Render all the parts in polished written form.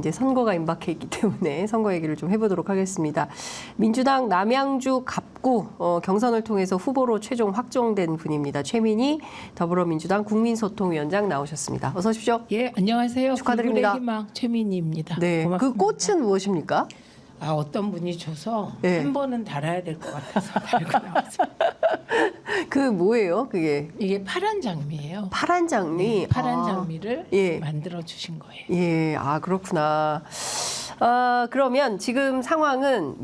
이제 선거가 임박해 있기 때문에 선거 얘기를 좀 해보도록 하겠습니다. 민주당 남양주 갑구 경선을 통해서 후보로 최종 확정된 분입니다. 최민희 더불어민주당 국민소통위원장 나오셨습니다. 어서 오십시오. 예, 안녕하세요. 축하드립니다. 불굴의 희망 최민희입니다. 네, 고맙습니다. 그 꽃은 무엇입니까? 아, 어떤 분이 줘서 네. 한 번은 달아야 될 것 같아서 달고 나왔어요. 그 뭐예요? 그게 이게 파란 장미예요. 파란 장미. 네, 파란 아, 장미를 예. 만들어 주신 거예요. 예, 아 그렇구나. 그러면 지금 상황은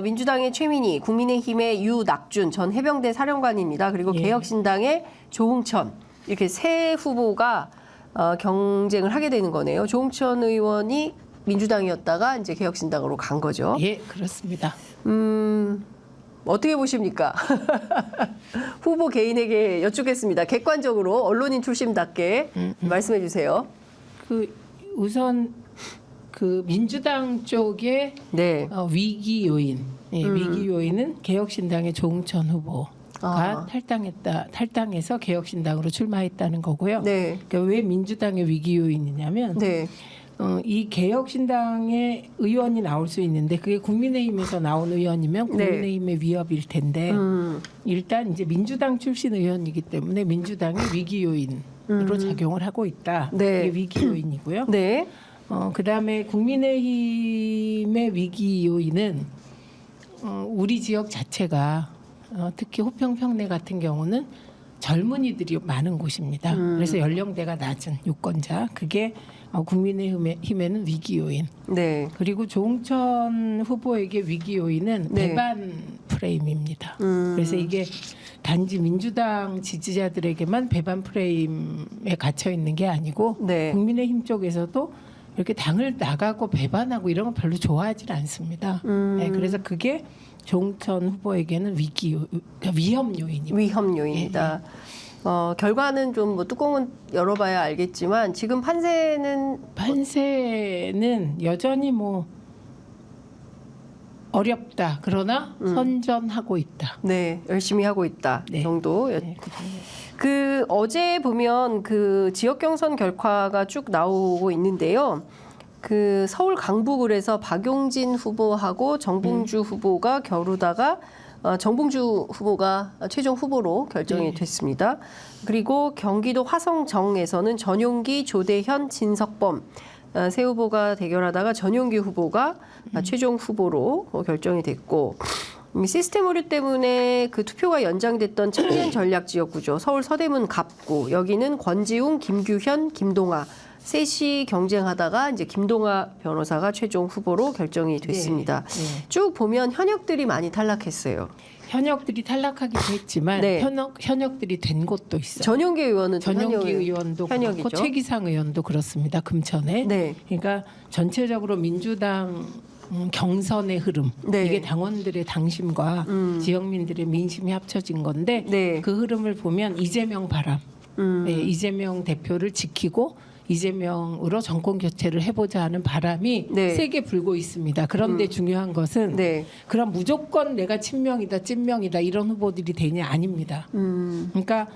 민주당의 최민희, 국민의힘의 유낙준 전 해병대 사령관입니다. 그리고 예. 개혁신당의 조응천 이렇게 세 후보가 경쟁을 하게 되는 거네요. 조응천 의원이 민주당이었다가 이제 개혁신당으로 간 거죠. 예, 그렇습니다. 어떻게 보십니까? 후보 개인에게 여쭙겠습니다. 객관적으로 언론인 출신답게 말씀해 주세요. 그 우선 그 민주당 쪽의 네. 위기 요인, 위기 요인은 개혁신당의 조응천 후보가 아. 탈당해서 개혁신당으로 출마했다는 거고요. 네. 그러니까 왜 민주당의 위기 요인이냐면 네. 이 개혁신당의 의원이 나올 수 있는데 그게 국민의힘에서 나온 의원이면 국민의힘의 위협일 텐데 일단 이제 민주당 출신 의원이기 때문에 민주당의 위기 요인으로 작용을 하고 있다. 네. 이게 위기 요인이고요. 네. 그다음에 국민의힘의 위기 요인은 우리 지역 자체가 특히 호평평내 같은 경우는 젊은이들이 많은 곳입니다. 그래서 연령대가 낮은 유권자 그게 국민의힘에는 위기 요인. 네. 그리고 조응천 후보에게 위기 요인은 네. 배반 프레임입니다. 그래서 이게 단지 민주당 지지자들에게만 배반 프레임에 갇혀 있는 게 아니고 네. 국민의힘 쪽에서도 이렇게 당을 나가고 배반하고 이런 거 별로 좋아하지 않습니다. 네, 그래서 그게 조응천 후보에게는 위험 요인입니다. 위험 요인이다. 결과는 좀 뭐 뚜껑은 열어봐야 알겠지만 지금 판세는 여전히 뭐 어렵다. 그러나 선전하고 있다. 네 열심히 하고 있다 네. 정도. 네, 그 어제 보면 그 지역 경선 결과가 쭉 나오고 있는데요. 그 서울 강북을에서 박용진 후보하고 정봉주 후보가 겨루다가 정봉주 후보가 최종 후보로 결정이 됐습니다. 그리고 경기도 화성정에서는 전용기, 조대현, 진석범 세 후보가 대결하다가 전용기 후보가 최종 후보로 결정이 됐고 시스템 오류 때문에 그 투표가 연장됐던 청년 전략 지역 구조 서울 서대문 갑구 여기는 권지웅, 김규현, 김동아 셋이 경쟁하다가 이제 김동아 변호사가 최종 후보로 결정이 됐습니다. 네. 쭉 보면 현역들이 많이 탈락했어요. 현역들이 탈락하기도 했지만 네. 현역들이 된 곳도 있어요. 전용기 의원은 전용기 의원도 현역이죠. 그렇고 최기상 의원도 그렇습니다. 금천에. 네. 그러니까 전체적으로 민주당 경선의 흐름 네. 이게 당원들의 당심과 지역민들의 민심이 합쳐진 건데 네. 그 흐름을 보면 이재명 바람, 네, 이재명 대표를 지키고 이재명으로 정권 교체를 해보자 하는 바람이 네. 세게 불고 있습니다. 그런데 중요한 것은 네. 그럼 무조건 내가 친명이다, 찐명이다 이런 후보들이 되냐 아닙니다. 그러니까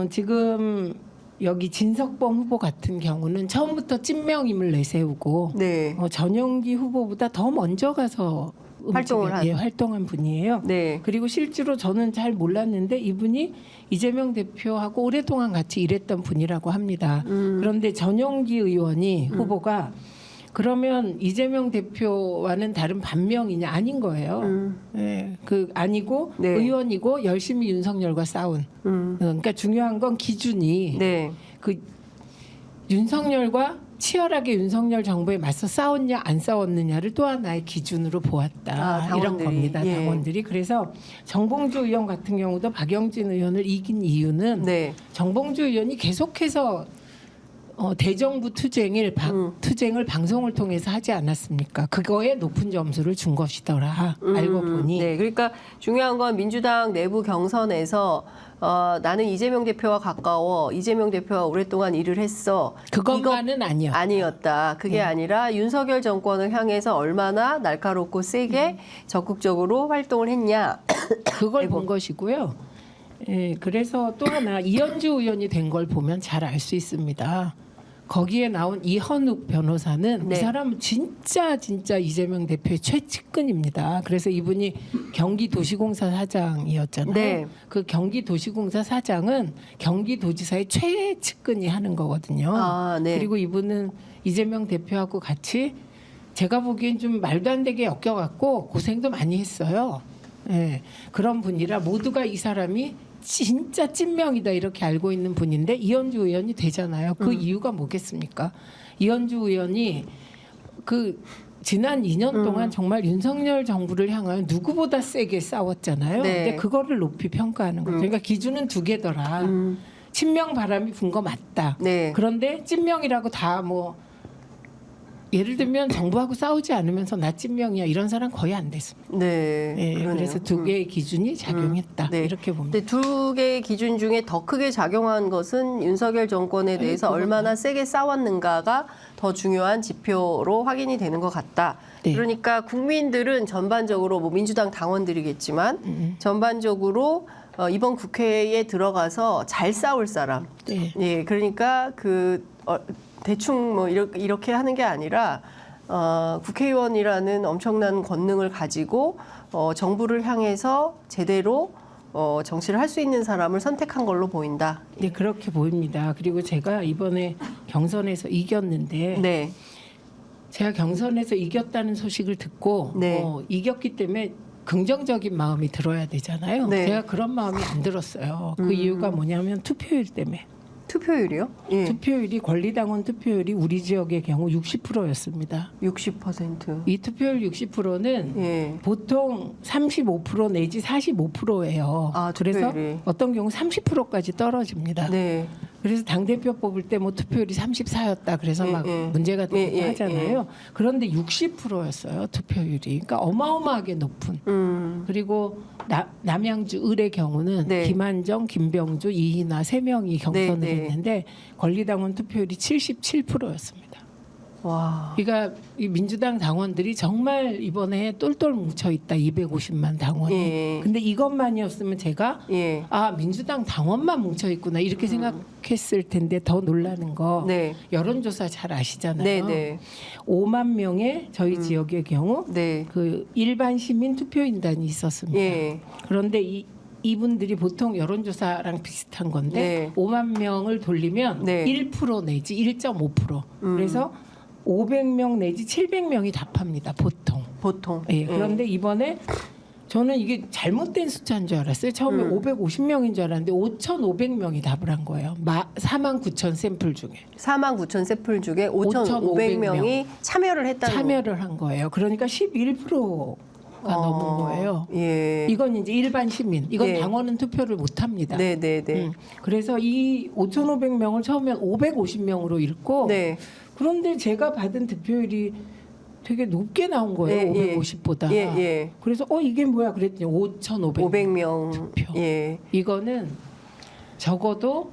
지금 여기 진석범 후보 같은 경우는 처음부터 찐명임을 내세우고 네. 전용기 후보보다 더 먼저 가서 활동한 분이에요. 네. 그리고 실제로 저는 잘 몰랐는데 이분이 이재명 대표하고 오랫동안 같이 일했던 분이라고 합니다. 그런데 전용기 의원이 후보가 그러면 이재명 대표와는 다른 반명이냐 아닌 거예요. 네, 그 아니고 네. 의원이고 열심히 윤석열과 싸운. 그러니까 중요한 건 기준이 네. 그 윤석열과 치열하게 윤석열 정부에 맞서 싸웠냐 안 싸웠느냐를 또 하나의 기준으로 보았다. 이런 겁니다. 예. 당원들이. 그래서 정봉주 의원 같은 경우도 박영진 의원을 이긴 이유는 네. 정봉주 의원이 계속해서 대정부 투쟁을 방송을 통해서 하지 않았습니까? 그거에 높은 점수를 준 것이더라. 알고 보니. 네. 그러니까 중요한 건 민주당 내부 경선에서 나는 이재명 대표와 가까워. 이재명 대표와 오랫동안 일을 했어. 그것만은 아니었다. 아니었다. 그게 아니라 윤석열 정권을 향해서 얼마나 날카롭고 세게 적극적으로 활동을 했냐. 그걸 본 것이고요. 예, 그래서 또 하나 이현주 의원이 된 걸 보면 잘 알 수 있습니다. 거기에 나온 이현욱 변호사는 네. 이 사람은 진짜 이재명 대표의 최측근입니다. 그래서 이분이 경기도시공사 사장이었잖아요. 네. 그 경기도시공사 사장은 경기도지사의 최측근이 하는 거거든요. 아, 네. 그리고 이분은 이재명 대표하고 같이 제가 보기엔 좀 말도 안 되게 엮여갖고 고생도 많이 했어요. 예, 그런 분이라 모두가 이 사람이 진짜 찐명이다 이렇게 알고 있는 분인데 이현주 의원이 되잖아요. 그 이유가 뭐겠습니까? 이현주 의원이 그 지난 2년 동안 정말 윤석열 정부를 향하여 누구보다 세게 싸웠잖아요. 네. 근데 그거를 높이 평가하는 거죠. 그러니까 기준은 두 개더라. 친명 바람이 분 거 맞다. 네. 그런데 찐명이라고 다 뭐 예를 들면 정부하고 싸우지 않으면서 나 찐명이야 이런 사람 거의 안 됐습니다. 네. 예, 그러네요. 그래서 두 개의 기준이 작용했다 네. 이렇게 봅니다. 근데 두 개의 기준 중에 더 크게 작용한 것은 윤석열 정권에 대해서 그건 얼마나 세게 싸웠는가가 더 중요한 지표로 확인이 되는 것 같다. 네. 그러니까 국민들은 전반적으로 뭐 민주당 당원들이겠지만 전반적으로 이번 국회에 들어가서 잘 싸울 사람. 네. 예, 그러니까 대충 뭐 이렇게 하는 게 아니라 국회의원이라는 엄청난 권능을 가지고 정부를 향해서 제대로 정치를 할 수 있는 사람을 선택한 걸로 보인다. 네, 그렇게 보입니다. 그리고 제가 이번에 경선에서 이겼는데 네, 제가 경선에서 이겼다는 소식을 듣고 네. 이겼기 때문에 긍정적인 마음이 들어야 되잖아요. 네. 제가 그런 마음이 안 들었어요. 그 이유가 뭐냐면 투표율 때문에. 투표율이요? 예, 투표율이 권리당원 투표율이 우리 지역의 경우 60%였습니다. 60%. 이 투표율 60%는 예, 보통 35% 내지 45%예요. 아, 그래서 투표율이. 어떤 경우 30%까지 떨어집니다. 네, 그래서 당 대표 뽑을 때 뭐 투표율이 34였다. 그래서 예, 막 예. 문제가 되기도 예, 예, 하잖아요. 그런데 60%였어요 투표율이. 그러니까 어마어마하게 높은. 그리고 남양주 을의 경우는 네. 김한정, 김병주, 이희나 세 명이 경선을 네, 네. 했는데 권리당원 투표율이 77%였습니다. 와, 그러니까 이 민주당 당원들이 정말 이번에 똘똘 뭉쳐 있다. 250만 당원이. 예. 근데 이것만이었으면 제가 예, 민주당 당원만 뭉쳐 있구나 이렇게 생각했을 텐데 더 놀라는 거 네, 여론조사 잘 아시잖아요. 네, 네, 5만 명의 저희 지역의 경우 네, 그 일반 시민 투표인단이 있었습니다. 예, 그런데 이분들이 보통 여론조사랑 비슷한 건데 네. 5만 명을 돌리면 네. 1% 내지 1.5%. 그래서 500명 내지 700명이 답합니다. 보통. 보통. 예. 그런데 이번에 저는 이게 잘못된 숫자인 줄 알았어요. 처음에 550명인 줄 알았는데 5,500명이 답을 한 거예요. 49,000 샘플 중에 49,000 샘플 중에 5,500명이 참여를 했다는 참여를 한 거예요. 그러니까 11%가 넘은 거예요. 예. 이건 이제 일반 시민, 이건 네. 당원은 투표를 못 합니다. 네, 네, 네. 그래서 이 5,500명을 처음엔 550명으로 읽고 네. 그런데 제가 받은 득표율이 되게 높게 나온 거예요. 예, 예. 550보다. 예, 예. 그래서 이게 뭐야 그랬더니 5,500. 500명. 투표. 예. 이거는 적어도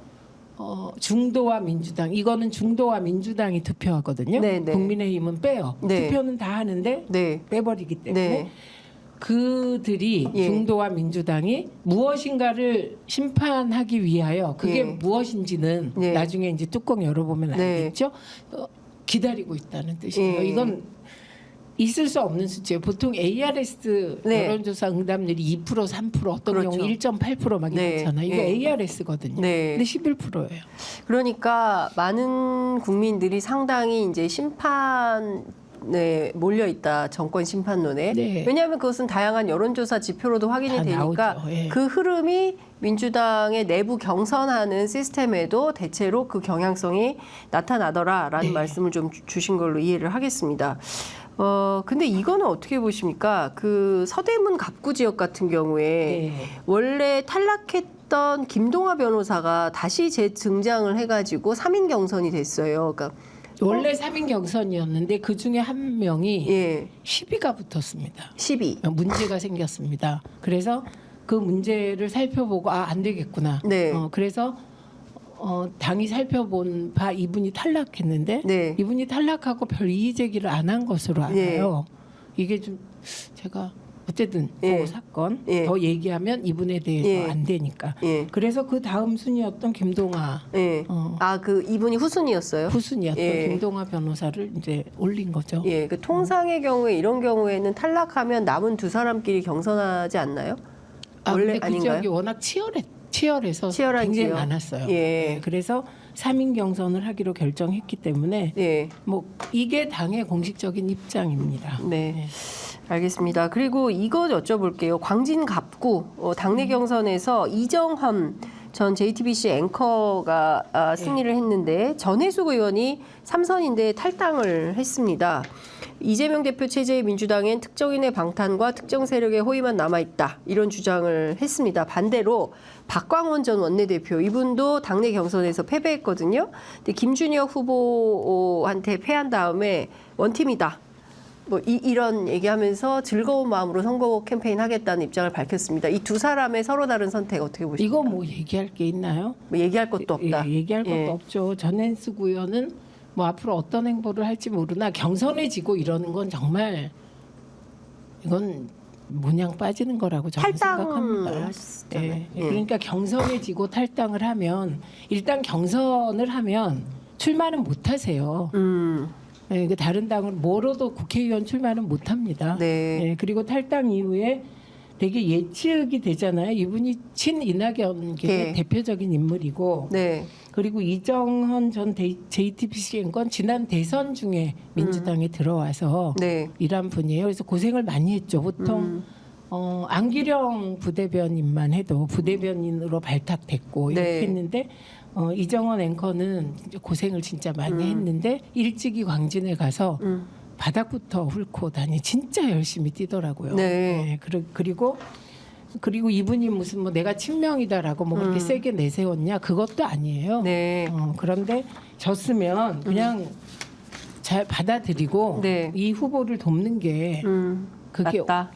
중도와 민주당 이거는 중도와 민주당이 투표하거든요. 네, 네. 국민의힘은 빼요. 네. 투표는 다 하는데 네. 빼버리기 때문에 네. 그들이 예. 중도와 민주당이 무엇인가를 심판하기 위하여 그게 예. 무엇인지는 예. 나중에 이제 뚜껑 열어보면 네. 알겠죠. 기다리고 있다는 뜻이에요. 예. 이건 있을 수 없는 수치예요. 보통 ARS 네. 여론조사 응답률이 2% 3% 어떤 그렇죠. 경우 1.8%막 네. 이렇잖아요. 이거 예. ARS거든요. 네. 근데 11%예요. 그러니까 많은 국민들이 상당히 이제 심판에 몰려 있다. 정권 심판론에. 네. 왜냐하면 그것은 다양한 여론조사 지표로도 확인이 다 되니까 나오죠. 예. 그 흐름이 민주당의 내부 경선하는 시스템에도 대체로 그 경향성이 나타나더라라는 네. 말씀을 좀 주신 걸로 이해를 하겠습니다. 근데 이거는 어떻게 보십니까? 그 서대문 갑구 지역 같은 경우에 네. 원래 탈락했던 김동화 변호사가 다시 재등장을 해가지고 3인 경선이 됐어요. 그러니까 원래 3인 경선이었는데 그 중에 한 명이 예, 시비가 붙었습니다. 12. 문제가 생겼습니다. 그래서 그 문제를 살펴보고 안 되겠구나. 네. 그래서 당이 살펴본 바 이분이 탈락했는데 네. 이분이 탈락하고 별 이의 제기를 안 한 것으로 알아요. 이게 좀 제가 어쨌든 예. 그 사건 예. 더 얘기하면 이분에 대해서 예. 안 되니까. 예. 그래서 그 다음 순위였던 김동아 예. 그 이분이 후순위였어요. 후순위였던 예. 김동아 변호사를 이제 올린 거죠. 예, 그 통상의 경우에 이런 경우에는 탈락하면 남은 두 사람끼리 경선하지 않나요? 원래 근데 그 아닌가요? 지역이 워낙 치열해서 치열한 굉장히 지역. 많았어요. 예. 네, 그래서 3인 경선을 하기로 결정했기 때문에 예. 뭐 이게 당의 공식적인 입장입니다. 네. 알겠습니다. 그리고 이거 여쭤볼게요. 광진 갑구 당내 경선에서 이정헌 전 JTBC 앵커가 승리를 했는데 전해숙 의원이 3선인데 탈당을 했습니다. 이재명 대표 체제의 민주당엔 특정인의 방탄과 특정 세력의 호의만 남아있다. 이런 주장을 했습니다. 반대로 박광원 전 원내대표 이분도 당내 경선에서 패배했거든요. 근데 김준혁 후보한테 패한 다음에 원팀이다. 뭐 이런 얘기하면서 즐거운 마음으로 선거 캠페인 하겠다는 입장을 밝혔습니다. 이 두 사람의 서로 다른 선택 어떻게 보십니까? 이거 뭐 얘기할 게 있나요? 뭐 얘기할 것도 없다. 얘기할 것도 예. 없죠. 전현숙 의원은 뭐 앞으로 어떤 행보를 할지 모르나 경선에 지고 이러는 건 정말 이건 모냥 빠지는 거라고 저는 탈당을 생각합니다. 하셨잖아요. 예. 예. 그러니까 경선에 지고 탈당을 하면 일단 경선을 하면 출마는 못 하세요. 예, 그 다른 당은 뭐로도 국회의원 출마는 못 합니다. 네. 예, 그리고 탈당 이후에 되게 예측이 되잖아요. 이분이 친 이낙연계 네. 대표적인 인물이고, 네. 그리고 이정헌 전 JTBC 앵커는 지난 대선 중에 민주당에 들어와서 네. 일한 분이에요. 그래서 고생을 많이 했죠. 보통 안기령 부대변인만 해도 부대변인으로 발탁됐고 이렇게 네. 했는데 이정헌 앵커는 이제 고생을 진짜 많이 했는데 일찍이 광진에 가서 바닥부터 훑고 다니 진짜 열심히 뛰더라고요. 네. 그리고 이분이 무슨 뭐 내가 친명이다라고 뭐 그렇게 세게 내세웠냐 그것도 아니에요. 네. 그런데 졌으면 그냥 잘 받아들이고 네. 이 후보를 돕는 게 그게 맞다.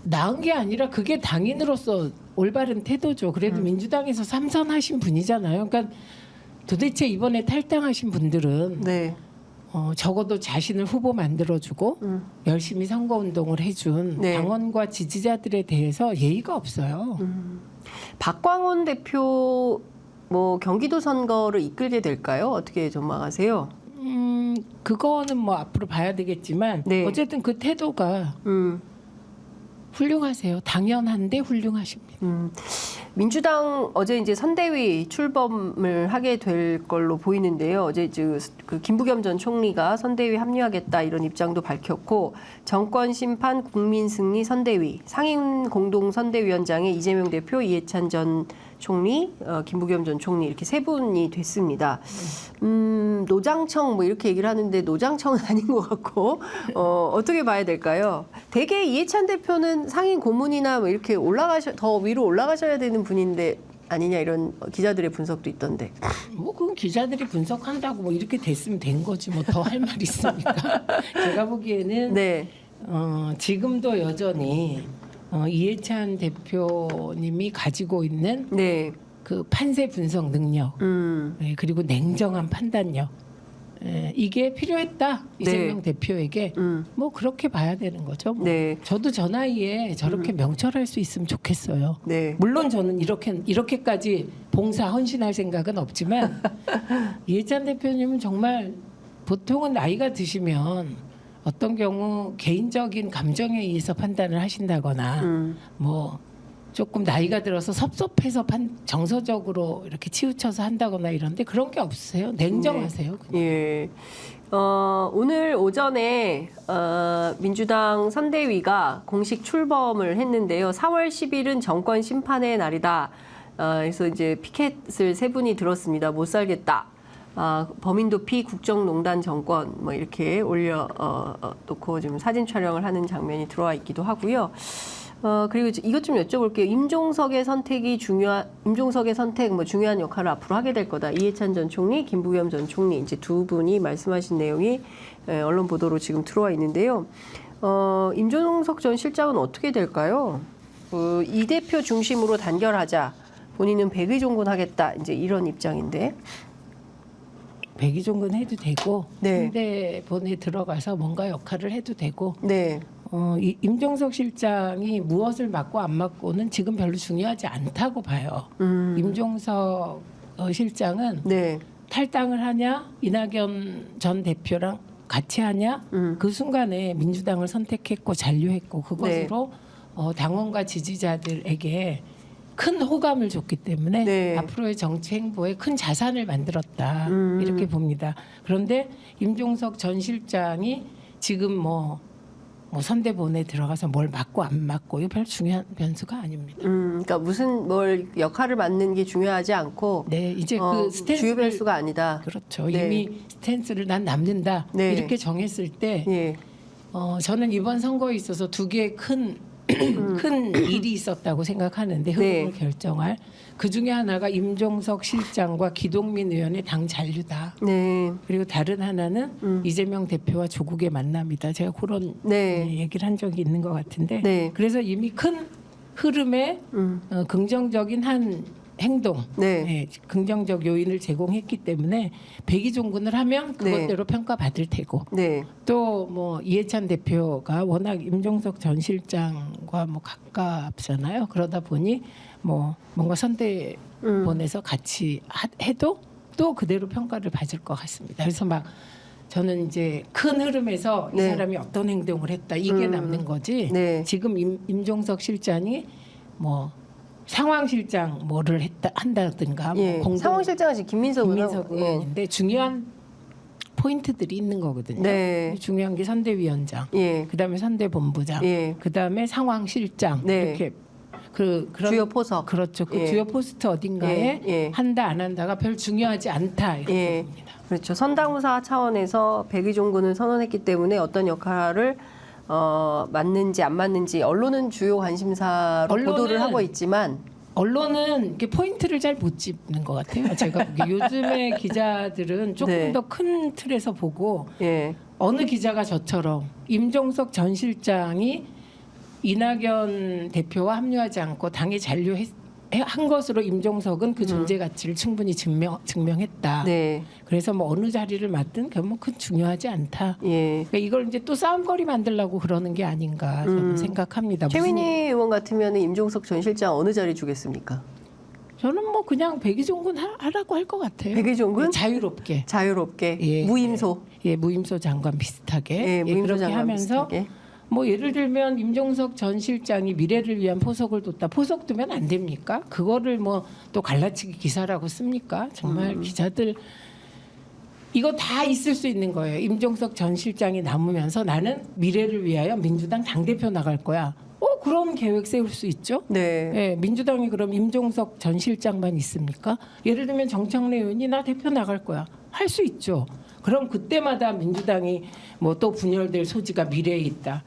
나은 게 아니라 그게 당인으로서 올바른 태도죠. 그래도 민주당에서 3선 하신 분이잖아요. 그러니까 도대체 이번에 탈당하신 분들은 네. 적어도 자신을 후보 만들어주고 열심히 선거운동을 해준 네. 당원과 지지자들에 대해서 예의가 없어요. 박광원 대표 뭐 경기도 선거를 이끌게 될까요? 어떻게 전망하세요? 그거는 뭐 앞으로 봐야 되겠지만 네. 어쨌든 그 태도가 훌륭하세요. 당연한데 훌륭하십니다. 민주당 어제 이제 선대위 출범을 하게 될 걸로 보이는데요. 어제 그 김부겸 전 총리가 선대위 합류하겠다 이런 입장도 밝혔고 정권 심판 국민 승리 선대위 상임 공동 선대위원장에 이재명 대표, 이해찬 전 총리, 김부겸 전 총리 이렇게 세 분이 됐습니다. 노장청 뭐 이렇게 얘기를 하는데 노장청은 아닌 것 같고 어떻게 봐야 될까요? 대개 이해찬 대표는 상임 고문이나 뭐 이렇게 더 위로 올라가셔야 되는 분인데 아니냐 이런 기자들의 분석도 있던데. 뭐 그건 기자들이 분석한다고 뭐 이렇게 됐으면 된 거지 뭐 더 할 말 있습니까? 제가 보기에는 네. 지금도 여전히 이해찬 대표님이 가지고 있는 네. 그 판세 분석 능력 예, 그리고 냉정한 판단력 이게 필요했다 이재명 대표에게 뭐 그렇게 봐야 되는 거죠. 뭐. 네. 저도 저 나이에 저렇게 명철할 수 있으면 좋겠어요. 네. 물론 저는 이렇게까지 봉사 헌신할 생각은 없지만 이해찬 대표님은 정말 보통은 나이가 드시면 어떤 경우 개인적인 감정에 의해서 판단을 하신다거나 뭐 조금 나이가 들어서 섭섭해서 정서적으로 이렇게 치우쳐서 한다거나 이런데 그런 게 없으세요. 냉정하세요. 그냥. 예. 오늘 오전에 민주당 선대위가 공식 출범을 했는데요. 4월 10일은 정권 심판의 날이다. 그래서 이제 피켓을 세 분이 들었습니다. 못 살겠다. 범인도피 국정농단 정권 뭐 이렇게 올려 놓고 지금 사진 촬영을 하는 장면이 들어와 있기도 하고요. 그리고 이것 좀 여쭤볼게요. 임종석의 선택 뭐 중요한 역할을 앞으로 하게 될 거다. 이해찬 전 총리, 김부겸 전 총리 이제 두 분이 말씀하신 내용이 언론 보도로 지금 들어와 있는데요. 임종석 전 실장은 어떻게 될까요? 이 대표 중심으로 단결하자. 본인은 백의종군하겠다. 이제 이런 입장인데. 백의종군 해도 되고 네. 상대본에 들어가서 뭔가 역할을 해도 되고 네. 이 임종석 실장이 무엇을 맡고 안 맡고는 지금 별로 중요하지 않다고 봐요. 임종석 실장은 네. 탈당을 하냐, 이낙연 전 대표랑 같이 하냐, 그 순간에 민주당을 선택했고 잔류했고 그것으로 당원과 지지자들에게 큰 호감을 줬기 때문에 네. 앞으로의 정치 행보에 큰 자산을 만들었다 이렇게 봅니다. 그런데 임종석 전 실장이 지금 뭐 선대본에 들어가서 뭘 맡고 안 맡고 이거 별 중요한 변수가 아닙니다. 그러니까 무슨 뭘 역할을 맡는 게 중요하지 않고 네, 이제 그 주요 스탠스를 변수가 아니다. 그렇죠. 네. 이미 스탠스를 난 남는다 네. 이렇게 정했을 때 예. 저는 이번 선거에 있어서 두 개의 큰 일이 있었다고 생각하는데 흐름을 네. 결정할 그 중에 하나가 임종석 실장과 기동민 의원의 당 잔류다. 네. 그리고 다른 하나는 이재명 대표와 조국의 만남이다. 제가 그런 네. 얘기를 한 적이 있는 것 같은데 네. 그래서 이미 큰 흐름에 긍정적인 한 행동, 네. 긍정적 요인을 제공했기 때문에 백의종군을 하면 그것대로 평가받을 테고 네. 또 뭐 이해찬 대표가 워낙 임종석 전 실장과 뭐 가깝잖아요. 그러다 보니 뭐 뭔가 선대본에서 같이 해도 또 그대로 평가를 받을 것 같습니다. 그래서 막 저는 이제 큰 흐름에서 이 네. 사람이 어떤 행동을 했다 이게 남는 거지. 네. 지금 임종석 실장이 뭐 상황실장 뭐를 한다든가 예. 뭐 상황실장은 지금 김민석 김민석 의원. 의원인데 중요한 포인트들이 있는 거거든요. 네. 중요한 게 선대위원장, 예. 그다음에 선대본부장, 예. 그다음에 상황실장 네. 이렇게 그런 주요 포석. 그렇죠. 그 예. 주요 포스트 어딘가에 예. 예. 한다 안 한다가 별 중요하지 않다 이렇게 예. 봅니다. 그렇죠. 선당무사 차원에서 백의종군을 선언했기 때문에 어떤 역할을 맞는지 안 맞는지 언론은 주요 관심사로 언론은 보도를 하고 있지만 언론은 이렇게 포인트를 잘 못 짚는 것 같아요. 제가 보기에 요즘에 기자들은 조금 네. 더 큰 틀에서 보고 예. 어느 기자가 저처럼 임종석 전 실장이 이낙연 대표와 합류하지 않고 당에 잔류한 것으로 임종석은 그 존재 가치를 충분히 증명했다. 네. 그래서 뭐 어느 자리를 맡든 그건 큰 중요하지 않다. 예. 그러니까 이걸 이제 또 싸움거리 만들려고 그러는 게 아닌가 저는 생각합니다. 최민희 의원 같으면 임종석 전 실장 어느 자리 주겠습니까? 저는 뭐 그냥 백의종군 하라고 할 것 같아요. 백의종군? 자유롭게. 자유롭게 예, 무임소. 예, 무임소 장관 비슷하게 예, 무임소 그렇게 장관 하면서 비슷하게. 뭐 예를 들면 임종석 전 실장이 미래를 위한 포석을 뒀다. 포석 두면 안 됩니까? 그거를 뭐 또 갈라치기 기사라고 씁니까? 정말 기자들 이거 다 있을 수 있는 거예요. 임종석 전 실장이 남으면서 나는 미래를 위하여 민주당 당대표 나갈 거야. 그런 계획 세울 수 있죠. 네. 예, 민주당이 그럼 임종석 전 실장만 있습니까? 예를 들면 정청래 의원이 나 대표 나갈 거야. 할 수 있죠. 그럼 그때마다 민주당이 뭐 또 분열될 소지가 미래에 있다.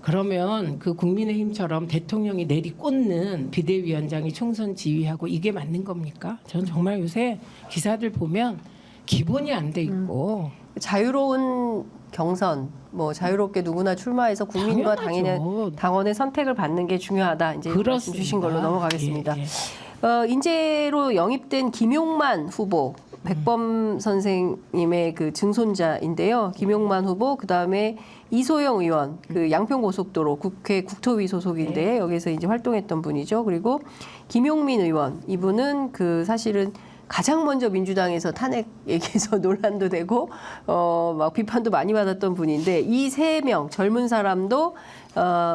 그러면 그 국민의힘처럼 대통령이 내리꽂는 비대위원장이 총선 지휘하고 이게 맞는 겁니까? 저는 정말 요새 기사들 보면 기본이 안 돼 있고 자유로운 경선, 뭐 자유롭게 누구나 출마해서 국민과 당연하죠. 당원의 선택을 받는 게 중요하다. 이제 말씀 그렇습니다. 주신 걸로 넘어가겠습니다. 예, 예. 인재로 영입된 김용만 후보, 백범 선생님의 그 증손자인데요. 김용만 후보, 그 다음에 이소영 의원, 그 양평고속도로 국회 국토위 소속인데 여기서 이제 활동했던 분이죠. 그리고 김용민 의원, 이분은 그 사실은 가장 먼저 민주당에서 탄핵 얘기해서 논란도 되고 막 비판도 많이 받았던 분인데 이 세 명 젊은 사람도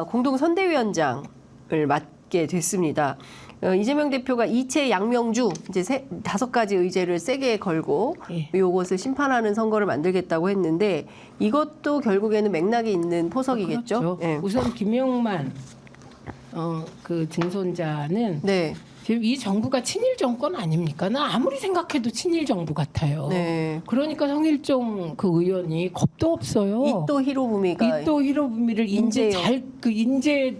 공동 선대위원장을 맡게 됐습니다. 이재명 대표가 이채 양명주 이제 5가지 의제를 세게 걸고 예. 이것을 심판하는 선거를 만들겠다고 했는데 이것도 결국에는 맥락이 있는 포석이겠죠. 그렇죠. 예. 우선 김용만 그 증손자는 네. 지금 이 정부가 친일 정권 아닙니까? 나 아무리 생각해도 친일 정부 같아요. 네. 그러니까 성일종 그 의원이 겁도 없어요. 이또 히로부미가 이또 히로부미를 인재 인재요. 잘그 인재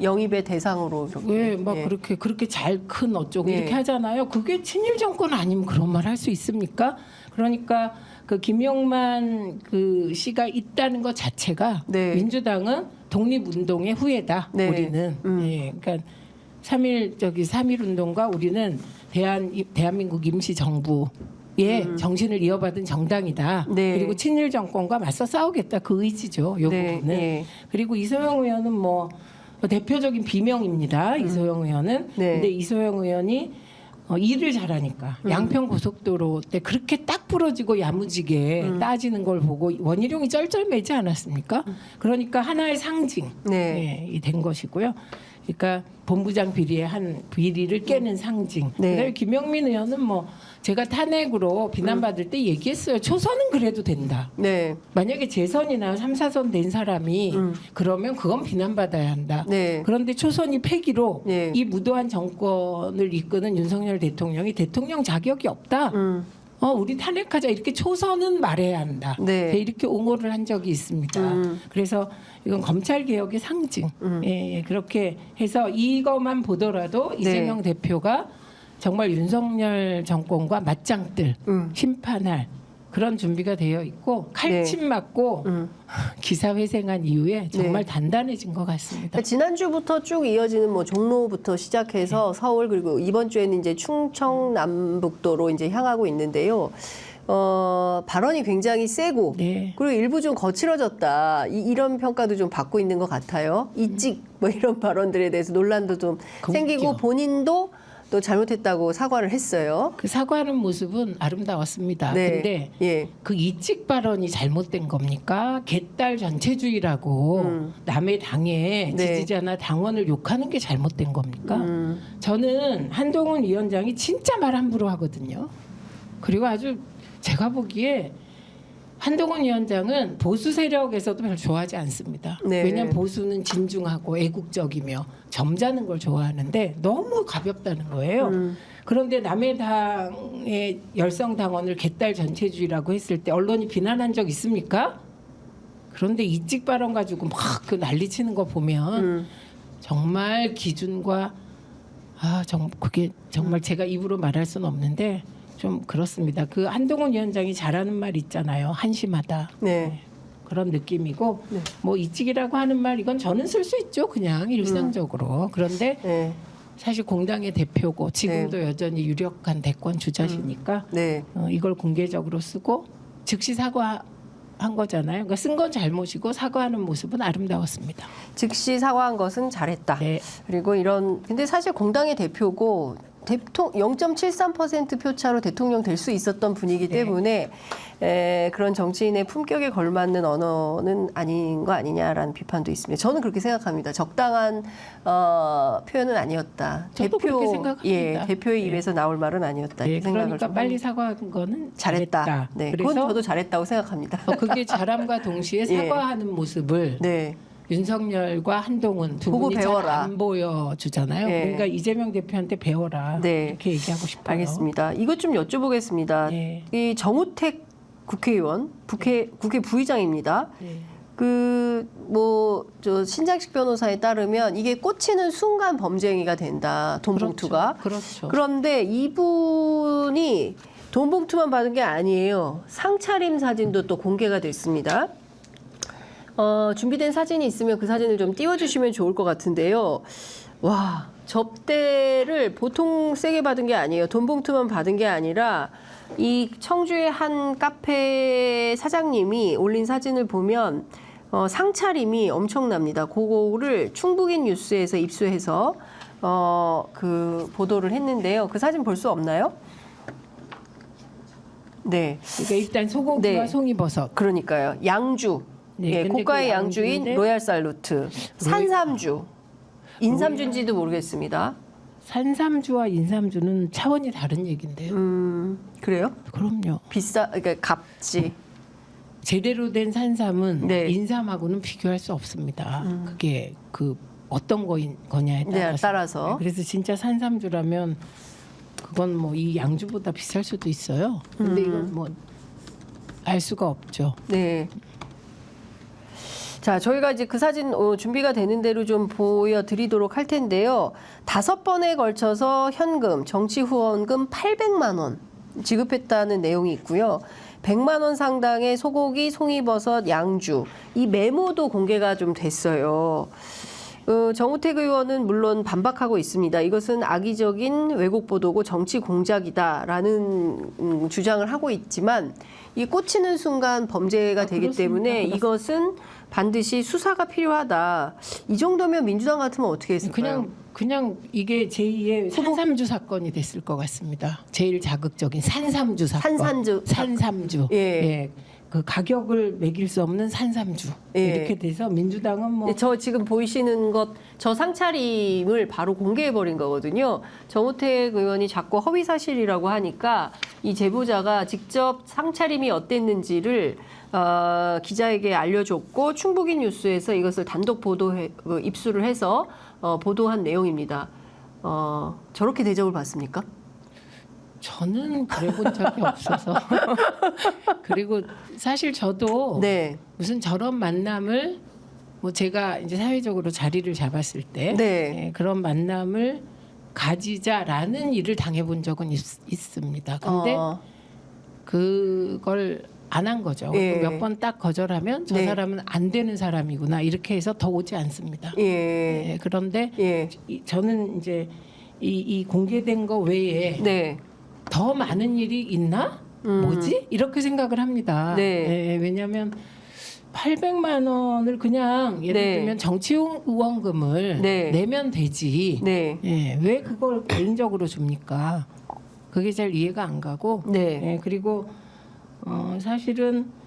영입의 대상으로 이렇게. 왜막 예. 그렇게 잘 큰 어쩌고 예. 이렇게 하잖아요. 그게 친일 정권 아니면 그런 말 할 수 있습니까? 그러니까 그 김용만 그 씨가 있다는 것 자체가 네. 민주당은 독립운동의 후예다. 네. 우리는 예, 그러니까 3.1 운동과 우리는 대한민국 임시 정부의 정신을 이어받은 정당이다. 네. 그리고 친일 정권과 맞서 싸우겠다. 그 의지죠. 요 네, 부분은. 네. 그리고 이소영 의원은 뭐 대표적인 비명입니다. 이소영 의원은. 네. 근데 이소영 의원이 일을 잘하니까 양평 고속도로 때 그렇게 딱 부러지고 야무지게 따지는 걸 보고 원희룡이 쩔쩔매지 않았습니까? 그러니까 하나의 상징이 된 것이고요. 그러니까 본부장 비리의 한 비리를 깨는 상징. 네. 그다음에 김영민 의원은 뭐 제가 탄핵으로 비난받을 때 얘기했어요. 초선은 그래도 된다. 네. 만약에 재선이나 3, 4선 된 사람이 그러면 그건 비난받아야 한다. 네. 그런데 초선이 폐기로 네. 이 무도한 정권을 이끄는 윤석열 대통령이 대통령 자격이 없다. 우리 탄핵하자 이렇게 초선은 말해야 한다. 네. 이렇게 옹호를 한 적이 있습니다. 그래서 이건 검찰 개혁의 상징. 예, 그렇게 해서 이것만 보더라도 이재명 대표가 정말 윤석열 정권과 맞짱뜰 심판할 그런 준비가 되어 있고 칼침 맞고 기사회생한 이후에 정말 단단해진 것 같습니다. 그러니까 지난주부터 쭉 이어지는 뭐 종로부터 시작해서 서울 그리고 이번 주에는 이제 충청 남북도로 이제 향하고 있는데요. 발언이 굉장히 세고 네. 그리고 일부 좀 거칠어졌다 이런 평가도 좀 받고 있는 것 같아요. 이찍 뭐 이런 발언들에 대해서 논란도 좀 생기고 본인도 또 잘못했다고 사과를 했어요. 그 사과하는 모습은 아름다웠습니다. 네. 근데 그 이직 발언이 잘못된 겁니까? 개딸 전체주의라고 남의 당의 지지자나 당원을 욕하는 게 잘못된 겁니까? 저는 한동훈 위원장이 진짜 말 함부로 하거든요. 그리고 아주 제가 보기에 한동훈 위원장은 보수 세력에서도 별로 좋아하지 않습니다. 네. 왜냐하면 보수는 진중하고 애국적이며 점잖은 걸 좋아하는데 너무 가볍다는 거예요. 그런데 남의 당의 열성 당원을 개딸 전체주의라고 했을 때 언론이 비난한 적 있습니까? 그런데 이직 발언 가지고 막 그 난리치는 거 보면 정말 기준과 그게 정말 제가 입으로 말할 수는 없는데 좀 그렇습니다. 그 한동훈 위원장이 잘하는 말 있잖아요. 한심하다. 네. 그런 느낌이고 뭐 이직이라고 하는 말 이건 저는 쓸 수 있죠. 그냥 일상적으로. 그런데 사실 공당의 대표고 지금도 여전히 유력한 대권 주자시니까 이걸 공개적으로 쓰고 즉시 사과한 거잖아요. 그러니까 쓴 건 잘못이고 사과하는 모습은 아름다웠습니다. 즉시 사과한 것은 잘했다. 네. 그리고 근데 사실 공당의 대표고 0.73% 표차로 대통령 될 수 있었던 분이기 때문에 그런 정치인의 품격에 걸맞는 언어는 아닌 거 아니냐라는 비판도 있습니다. 저는 그렇게 생각합니다. 적당한 표현은 아니었다. 저도 그렇게 생각합니다. 대표의 입에서 나올 말은 아니었다. 네, 이 생각을 그러니까 좀 빨리 사과한 거는 잘했다. 네, 그건 그래서 저도 잘했다고 생각합니다. 그게 잘함과 동시에 사과하는 모습을 윤석열과 한동훈 두 보고 분이 배워라. 잘 안 보여주잖아요. 그러니까 이재명 대표한테 배워라. 이렇게 얘기하고 싶어요. 알겠습니다. 이것 좀 여쭤보겠습니다. 이 정우택 국회의원, 국회 부의장입니다. 저 신장식 변호사에 따르면 이게 꽂히는 순간 범죄 행위가 된다. 돈봉투가. 그렇죠. 그런데 이분이 돈봉투만 받은 게 아니에요. 상차림 사진도 또 공개가 됐습니다. 준비된 사진이 있으면 그 사진을 좀 띄워주시면 좋을 것 같은데요. 와, 접대를 보통 세게 받은 게 아니에요. 돈봉투만 받은 게 아니라 이 청주의 한 카페 사장님이 올린 사진을 보면 상차림이 엄청납니다. 그거를 충북인 뉴스에서 입수해서 그 보도를 했는데요. 그 사진 볼 수 없나요? 네. 그러니까 일단 소고기와 송이버섯. 그러니까요. 양주. 고가의 양주인 로얄 살루트. 산삼주. 인삼주인지도 모르겠습니다. 산삼주와 인삼주는 차원이 다른 얘긴데요. 그래요? 그럼요. 그러니까 값지. 제대로 된 산삼은 인삼하고는 비교할 수 없습니다. 그게 그 어떤 거냐에 따라서. 그래서 진짜 산삼주라면 그건 뭐 이 양주보다 비쌀 수도 있어요. 근데 이건 뭐 알 수가 없죠. 네. 자, 저희가 이제 그 사진 준비가 되는 대로 좀 보여드리도록 할 텐데요. 5번에 걸쳐서 현금, 정치 후원금 800만 원 지급했다는 내용이 있고요. 100만 원 상당의 소고기, 송이버섯, 양주 이 메모도 공개가 좀 됐어요. 정우택 의원은 물론 반박하고 있습니다. 이것은 악의적인 왜곡 보도고 정치 공작이다라는 주장을 하고 있지만 이 꽂히는 순간 범죄가 되기 그렇습니다. 때문에 이것은 반드시 수사가 필요하다. 이 정도면 민주당 같으면 어떻게 했을까요? 그냥 이게 제2의 산삼주 사건이 됐을 것 같습니다. 제일 자극적인 산삼주 사건. 산삼주. 예. 그 가격을 매길 수 없는 산삼주. 예. 이렇게 돼서 민주당은 뭐 저 지금 보이시는 것, 저 상차림을 바로 공개해버린 거거든요. 정우택 의원이 자꾸 허위 사실이라고 하니까 이 제보자가 직접 상차림이 어땠는지를 기자에게 알려줬고 충북이 뉴스에서 이것을 단독 입수를 해서 보도한 내용입니다. 저렇게 대접을 받습니까? 저는 그래본 적이 없어서 그리고 사실 저도 네. 무슨 저런 만남을 뭐 제가 이제 사회적으로 자리를 잡았을 때 네. 그런 만남을 가지자라는 일을 당해본 적은 있습니다. 근데 그걸 안 한 거죠. 예. 몇 번 딱 거절하면 저 네. 사람은 안 되는 사람이구나 이렇게 해서 더 오지 않습니다. 예. 예, 그런데 예. 저는 이제 이 공개된 거 외에 네. 더 많은 일이 있나? 뭐지? 이렇게 생각을 합니다. 네. 예, 왜냐하면 800만 원을 그냥 예를 네. 들면 정치 후원금을 네. 내면 되지. 네. 예, 왜 그걸 개인적으로 줍니까? 그게 잘 이해가 안 가고. 네. 예, 그리고 사실은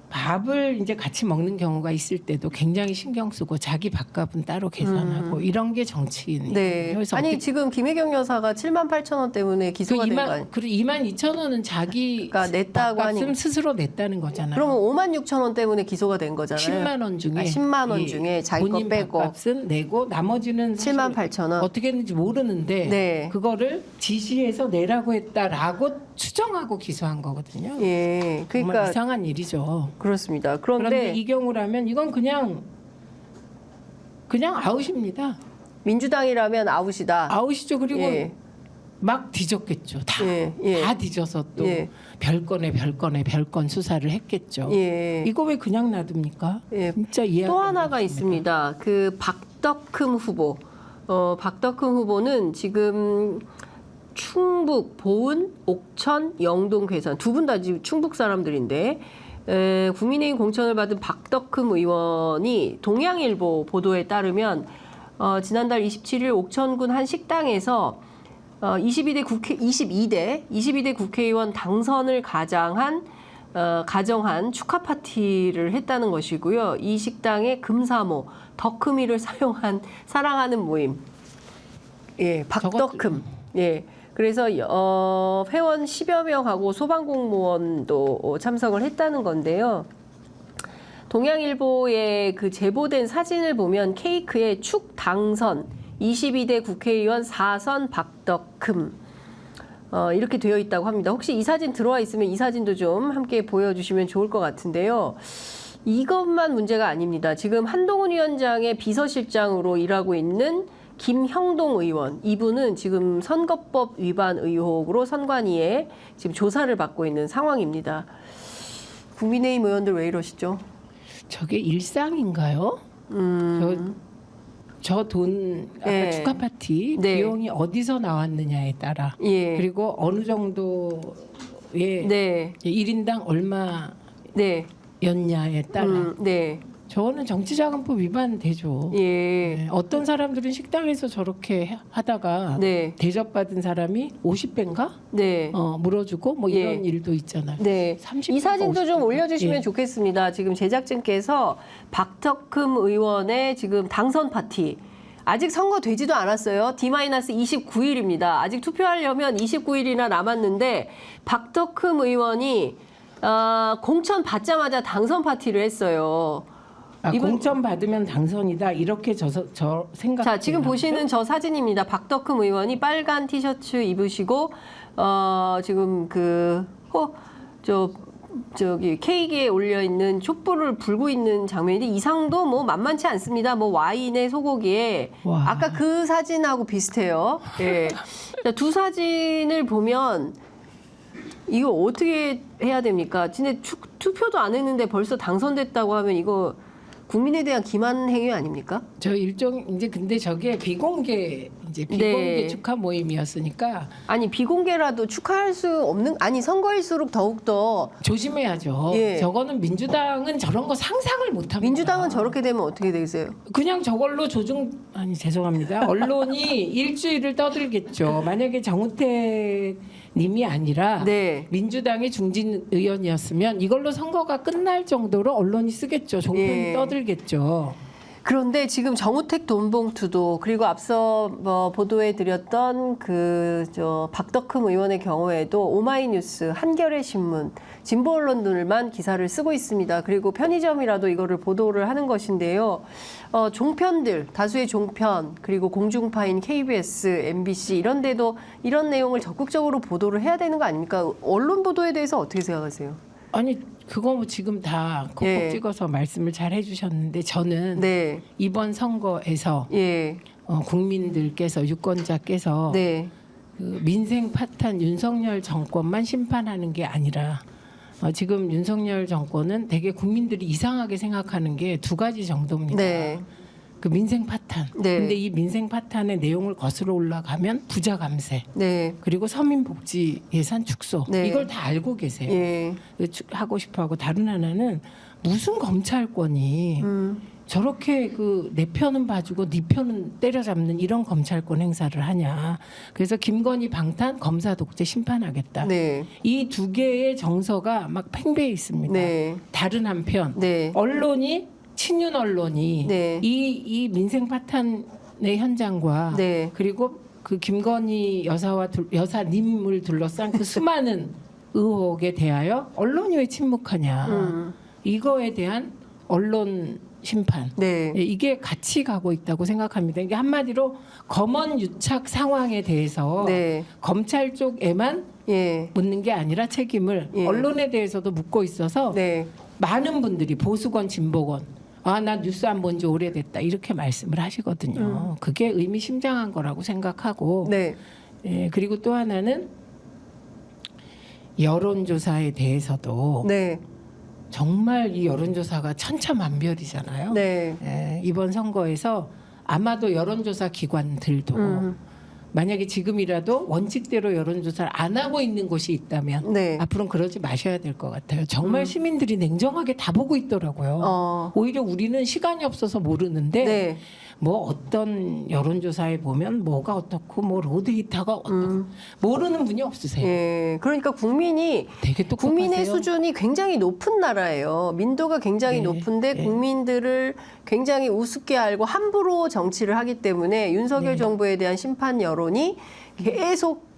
밥을 이제 같이 먹는 경우가 있을 때도 굉장히 신경 쓰고 자기 밥값은 따로 계산하고 이런 게 정치인이에요. 네. 그래서 아니 지금 김혜경 여사가 78,000원 때문에 기소가 된 거 아니에요? 그 22,000원은 자기가 냈다고 밥값은 스스로 냈다는 거잖아요. 그러면 56,000원 때문에 기소가 된 거잖아요. 10만 원 중에 10만 원 중에 자기 거 본인 빼고 밥값은 내고 나머지는 사실 78,000원. 어떻게 했는지 모르는데 네. 그거를 지시해서 내라고 했다라고 추정하고 기소한 거거든요. 예. 정말 그러니까 이상한 일이죠. 그렇습니다. 그런데 그런데 이 경우라면 이건 그냥 아웃입니다. 민주당이라면 아웃이다. 아웃이죠. 그리고 예. 막 뒤졌겠죠. 다 예. 뒤져서 또 예. 별건 수사를 했겠죠. 예. 이거 왜 그냥 놔둡니까? 예. 진짜 이해. 또 하나가 있습니다. 그 박덕흠 후보. 박덕흠 후보는 지금 충북, 보은, 옥천, 영동, 괴산 두 분 다 지금 충북 사람들인데 국민의힘 공천을 받은 박덕흠 의원이 동양일보 보도에 따르면 지난달 27일 옥천군 한 식당에서 22대 국회의원 당선을 가정한 축하 파티를 했다는 것이고요. 이 식당에 금사모, 덕흠이를 사랑하는 모임. 예, 박덕흠. 예. 그래서 회원 10여 명하고 소방공무원도 참석을 했다는 건데요. 동양일보의 그 제보된 사진을 보면 케이크에 축 당선 22대 국회의원 4선 박덕흠 이렇게 되어 있다고 합니다. 혹시 이 사진 들어와 있으면 이 사진도 좀 함께 보여주시면 좋을 것 같은데요. 이것만 문제가 아닙니다. 지금 한동훈 위원장의 비서실장으로 일하고 있는 김형동 의원, 이분은 지금 선거법 위반 의혹으로 선관위에 지금 조사를 받고 있는 상황입니다. 국민의힘 의원들 왜 이러시죠? 저게 일상인가요? 저 돈 아까 네. 축하 파티 네. 비용이 어디서 나왔느냐에 따라 예. 그리고 어느 정도의 네. 1인당 얼마였냐에 네. 따라 네. 저거는 정치자금법 위반되죠. 예. 네. 어떤 사람들은 식당에서 저렇게 하다가 네. 대접받은 사람이 50배인가? 네. 물어주고 뭐 예. 이런 일도 있잖아요. 네. 30 이 사진도 좀 50. 올려주시면 예. 좋겠습니다. 지금 제작진께서 박덕흠 의원의 지금 당선 파티. 아직 선거되지도 않았어요. D-29일입니다. 아직 투표하려면 29일이나 남았는데 박덕흠 의원이 공천 받자마자 당선 파티를 했어요. 공천 받으면 당선이다 이렇게 저 생각. 자, 지금 보시는 저 사진입니다. 박덕흠 의원이 빨간 티셔츠 입으시고 지금 저기 케이크에 올려 있는 촛불을 불고 있는 장면인데 이상도 뭐 만만치 않습니다. 뭐 와인에 소고기에 와. 아까 그 사진하고 비슷해요. 예. 자, 두 사진을 보면 이거 어떻게 해야 됩니까? 진짜 투표도 안 했는데 벌써 당선됐다고 하면 이거 국민에 대한 기만 행위 아닙니까? 저 일종 이제 근데 저게 비공개 네. 축하 모임이었으니까 아니 비공개라도 축하할 수 없는 아니 선거일수록 더욱 더 조심해야죠. 예. 저거는 민주당은 저런 거 상상을 못 합니다. 민주당은 저렇게 되면 어떻게 되세요? 그냥 저걸로 아니 죄송합니다. 언론이 일주일을 떠들겠죠. 만약에 정우택 님이 아니라 네. 민주당의 중진 의원이었으면 이걸로 선거가 끝날 정도로 언론이 쓰겠죠. 종편이 예. 떠들겠죠. 그런데 지금 정우택 돈봉투도 그리고 앞서 보도해 드렸던 저 박덕흠 의원의 경우에도 오마이뉴스, 한겨레 신문, 진보 언론들만 기사를 쓰고 있습니다. 그리고 편의점이라도 이거를 보도를 하는 것인데요. 종편들, 다수의 종편, 그리고 공중파인 KBS, MBC 이런 데도 이런 내용을 적극적으로 보도를 해야 되는 거 아닙니까? 언론 보도에 대해서 어떻게 생각하세요? 아니 그거 뭐 지금 다 콕콕 예. 찍어서 말씀을 잘 해주셨는데 저는 네. 이번 선거에서 예. 국민들께서 유권자께서 네. 그 민생 파탄 윤석열 정권만 심판하는 게 아니라 지금 윤석열 정권은 되게 국민들이 이상하게 생각하는 게 두 가지 정도입니다. 네. 그 민생 파탄. 네. 근데 이 민생 파탄의 내용을 거슬러 올라가면 부자 감세 네. 그리고 서민복지 예산 축소 네. 이걸 다 알고 계세요. 예. 하고 싶어하고 다른 하나는 무슨 검찰권이 저렇게 내 편은 봐주고 네 편은 때려잡는 이런 검찰권 행사를 하냐. 그래서 김건희 방탄 검사 독재 심판하겠다. 네. 이 두 개의 정서가 막 팽배해 있습니다. 네. 다른 한편 네. 언론이 친윤 언론이 네. 이 민생 파탄의 현장과 네. 그리고 그 김건희 여사님을 둘러싼 그 수많은 의혹에 대하여 언론이 왜 침묵하냐. 이거에 대한 언론 심판. 네. 예, 이게 같이 가고 있다고 생각합니다. 이게 한마디로 검언 유착 상황에 대해서 네. 검찰 쪽에만 예. 묻는 게 아니라 책임을 예. 언론에 대해서도 묻고 있어서 네. 많은 분들이 보수건 진보건 나 뉴스 안 본 지 오래됐다 이렇게 말씀을 하시거든요. 그게 의미심장한 거라고 생각하고 네. 예, 그리고 또 하나는 여론조사에 대해서도 네. 정말 이 여론조사가 천차만별이잖아요. 네. 예, 이번 선거에서 아마도 여론조사 기관들도 만약에 지금이라도 원칙대로 여론조사를 안 하고 있는 곳이 있다면 네. 앞으로는 그러지 마셔야 될 것 같아요. 정말 시민들이 냉정하게 다 보고 있더라고요. 오히려 우리는 시간이 없어서 모르는데 네. 뭐 어떤 여론조사에 보면 뭐가 어떻고 뭐 로데이터가 어떻고 모르는 분이 없으세요. 예. 그러니까 국민이 되게 똑똑하세요. 국민의 수준이 굉장히 높은 나라예요. 민도가 굉장히 네. 높은데 네. 국민들을 굉장히 우습게 알고 함부로 정치를 하기 때문에 윤석열 네. 정부에 대한 심판 여론이 계속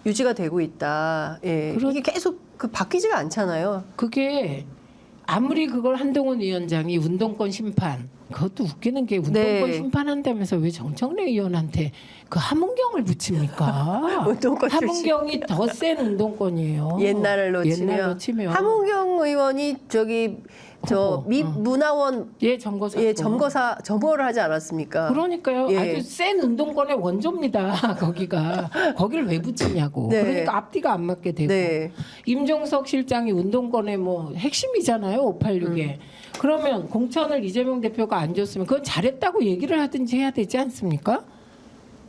유지가 되고 있다. 예. 이게 계속 바뀌지가 않잖아요. 그게 아무리 그걸 한동훈 위원장이 운동권 심판 그것도 웃기는 게 운동권 네. 심판한다면서 왜 정청래 의원한테 그 함은경을 붙입니까? 운동권 출신. 함은경이 더 센 운동권이에요. 옛날로 옛날로 치면 치면 함은경 의원이 후보, 문화원 점거사 점거를 하지 않았습니까? 그러니까요. 예. 아주 센 운동권의 원조입니다. 거기를 왜 붙이냐고. 네. 그러니까 앞뒤가 안 맞게 되고. 네. 임종석 실장이 운동권의 핵심이잖아요. 586에. 그러면 공천을 이재명 대표가 안 줬으면 그건 잘했다고 얘기를 하든지 해야 되지 않습니까?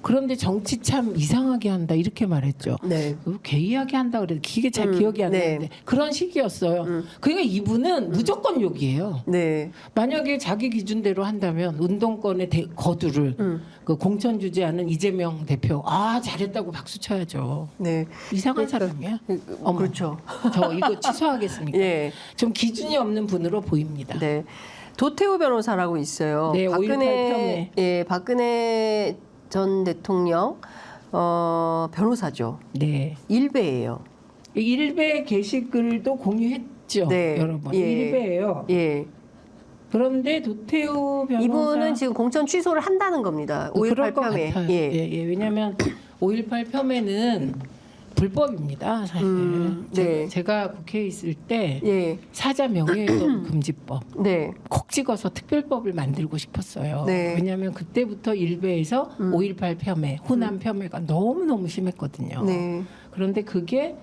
그런데 정치 참 이상하게 한다 이렇게 말했죠. 네. 개이하게 한다 그래도 기계 잘 기억이 안 네. 나는데 그런 식이었어요. 그러니까 이분은 무조건 욕이에요. 네. 만약에 자기 기준대로 한다면 운동권의 거두를 그 공천 주지 않은 이재명 대표 잘했다고 박수 쳐야죠. 네. 이상한 사람이야. 어머, 그렇죠. 저 이거 취소하겠습니까? 예. 좀 기준이 없는 분으로 보입니다. 네. 도태우 변호사라고 있어요. 네, 5.18 폄훼. 박근혜 전 대통령 변호사죠. 네. 일베예요. 일베 게시글도 공유했죠. 네. 여러 번. 예. 일베예요. 예. 그런데 도태우 변호사 이분은 지금 공천 취소를 한다는 겁니다. 5.18 그럴 것 폄훼. 같아요. 예. 왜냐하면 5.18 폄훼는 불법입니다. 사실 네. 제가 국회에 있을 때 예. 사자 명예훼손 금지법 네. 콕 찍어서 특별법을 만들고 싶었어요. 네. 왜냐하면 그때부터 일베에서 5.18 폄훼, 호남 폄훼가 너무너무 심했거든요. 네. 그런데 그게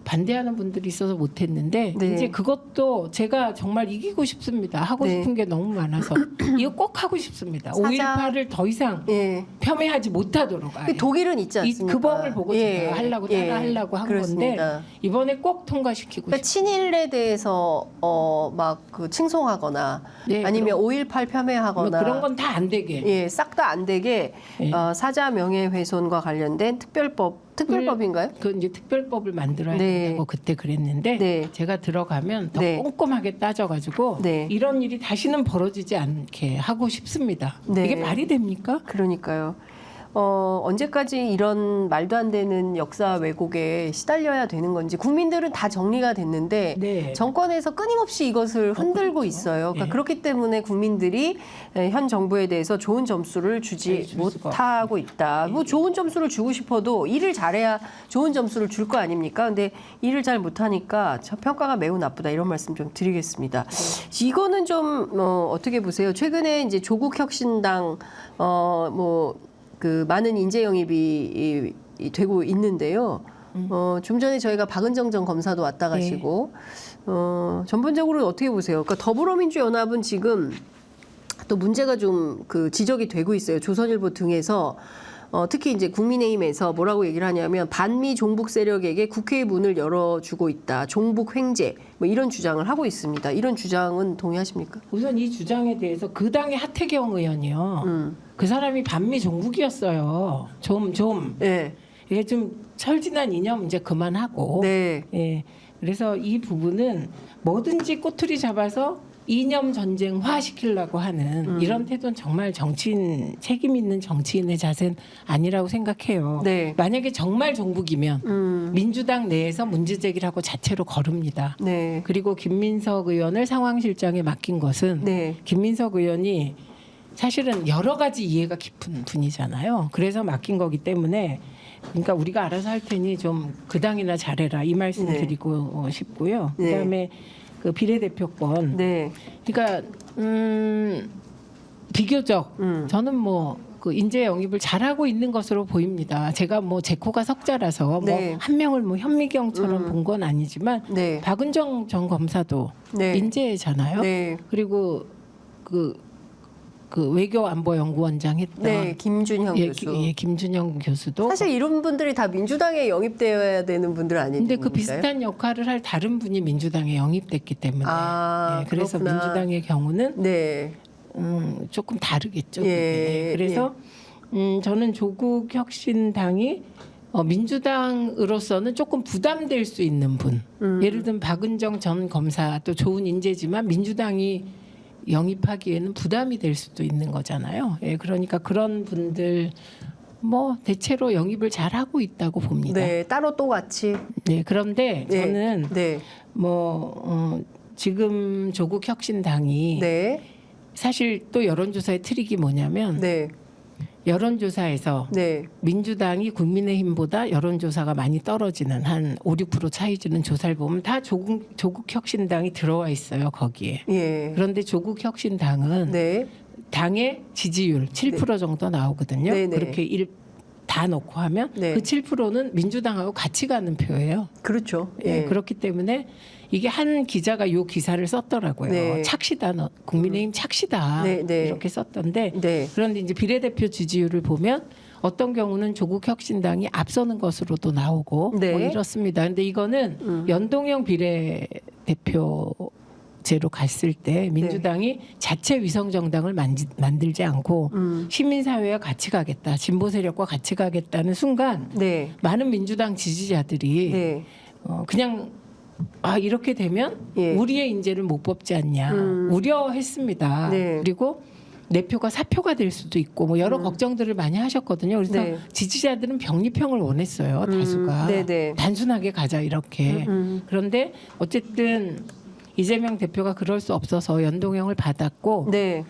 반대하는 분들이 있어서 못했는데 네. 이제 그것도 제가 정말 이기고 싶습니다. 하고 네. 싶은 게 너무 많아서 이거 꼭 하고 싶습니다. 사자. 5.18을 더 이상 예. 폐매하지 못하도록 아예. 독일은 있지 않습니까? 그 법을 보고 제가 하려고 따라하려고 한 그렇습니다. 건데 이번에 꼭 통과시키고 그러니까 싶어요. 친일에 대해서 막 그 칭송하거나 네, 아니면 5.18 폄훼하거나 뭐 그런 건 다 안 되게. 예, 싹 다 안 되게 예. 사자 명예훼손과 관련된 특별법인가요? 그 이제 특별법을 만들어야 네. 된다고 그때 그랬는데 네. 제가 들어가면 더 네. 꼼꼼하게 따져가지고 네. 이런 일이 다시는 벌어지지 않게 하고 싶습니다. 네. 이게 말이 됩니까? 그러니까요. 언제까지 이런 말도 안 되는 역사 왜곡에 시달려야 되는 건지 국민들은 다 정리가 됐는데 네. 정권에서 끊임없이 이것을 흔들고 그렇죠. 있어요. 그러니까 네. 그렇기 때문에 국민들이 현 정부에 대해서 좋은 점수를 주지 줄 수가 못하고 있다. 뭐 좋은 점수를 주고 싶어도 일을 잘해야 좋은 점수를 줄 거 아닙니까? 근데 일을 잘 못하니까 저 평가가 매우 나쁘다 이런 말씀 좀 드리겠습니다. 이거는 좀 어떻게 보세요? 최근에 이제 조국혁신당 그 많은 인재 영입이 되고 있는데요. 좀 전에 저희가 박은정 전 검사도 왔다 가시고 전반적으로 어떻게 보세요? 그러니까 더불어민주연합은 지금 또 문제가 좀 그 지적이 되고 있어요. 조선일보 등에서 특히 이제 국민의힘에서 뭐라고 얘기를 하냐면 반미 종북 세력에게 국회의 문을 열어주고 있다. 종북 횡재 뭐 이런 주장을 하고 있습니다. 이런 주장은 동의하십니까? 우선 이 주장에 대해서 그 당의 하태경 의원이요. 그 사람이 반미 종북이었어요. 좀 네. 이게 좀 철진한 이념 이제 그만하고. 네. 예. 그래서 이 부분은 뭐든지 꼬투리 잡아서 이념 전쟁화 시키려고 하는 이런 태도는 정말 정치인 책임 있는 정치인의 자세는 아니라고 생각해요. 네. 만약에 정말 종북이면 민주당 내에서 문제 제기를 하고 자체로 거릅니다. 네. 그리고 김민석 의원을 상황실장에 맡긴 것은 네. 김민석 의원이 사실은 여러 가지 이해가 깊은 분이잖아요. 그래서 맡긴 거기 때문에 그러니까 우리가 알아서 할 테니 좀 그 당이나 잘해라 이 말씀 네. 드리고 싶고요. 네. 그다음에 그 비례대표권. 네. 그러니까 비교적 저는 뭐 그 인재 영입을 잘하고 있는 것으로 보입니다. 제가 뭐 제 코가 석자라서 네. 뭐 한 명을 뭐 현미경처럼 본 건 아니지만 네. 박은정 전 검사도 네. 인재잖아요. 네. 그리고 그 외교안보연구원장 했던 네. 김준형 교수. 김준영 교수도 사실 이런 분들이 다 민주당에 영입되어야 되는 분들 아닌가요? 근데 그 비슷한 역할을 할 다른 분이 민주당에 영입됐기 때문에 그래서 그렇구나. 민주당의 경우는 네. 조금 다르겠죠. 예, 그게. 그래서 저는 조국 혁신당이 민주당으로서는 조금 부담될 수 있는 분. 예를 들면 박은정 전 검사 또 좋은 인재지만 민주당이 영입하기에는 부담이 될 수도 있는 거잖아요. 예, 그러니까 그런 분들 뭐 대체로 영입을 잘 하고 있다고 봅니다. 네. 따로 또 같이. 네, 그런데 네. 저는 네. 지금 조국 혁신당이 네. 사실 또 여론조사의 트릭이 뭐냐면 네. 여론조사에서 네. 민주당이 국민의힘보다 여론조사가 많이 떨어지는 한 5, 6% 차이 주는 조사를 보면 다 조국 혁신당이 들어와 있어요 거기에. 예. 그런데 조국 혁신당은 네. 당의 지지율 7% 정도 나오거든요. 네, 네. 그렇게 다 놓고 하면 네. 그 7%는 민주당하고 같이 가는 표예요. 그렇죠. 예, 예. 그렇기 때문에 이게 한 기자가 요 기사를 썼더라고요. 네. 착시다, 국민의힘 착시다 네, 네. 이렇게 썼던데 네. 그런데 이제 비례대표 지지율을 보면 어떤 경우는 조국 혁신당이 앞서는 것으로도 나오고 네. 뭐 이렇습니다. 근데 이거는 연동형 비례대표 제로 갔을 때 민주당이 자체 위성 정당을 만들지 않고 시민사회와 같이 가겠다, 진보 세력과 같이 가겠다는 순간 네. 많은 민주당 지지자들이 네. 그냥 이렇게 되면 예. 우리의 인재를 못 뽑지 않냐 우려했습니다. 네. 그리고 내 표가 사표가 될 수도 있고 뭐 여러 걱정들을 많이 하셨거든요. 그래서 네. 지지자들은 병립형을 원했어요. 다수가 네네. 단순하게 가자 이렇게. 그런데 어쨌든 이재명 대표가 그럴 수 없어서 연동형을 받았고 네.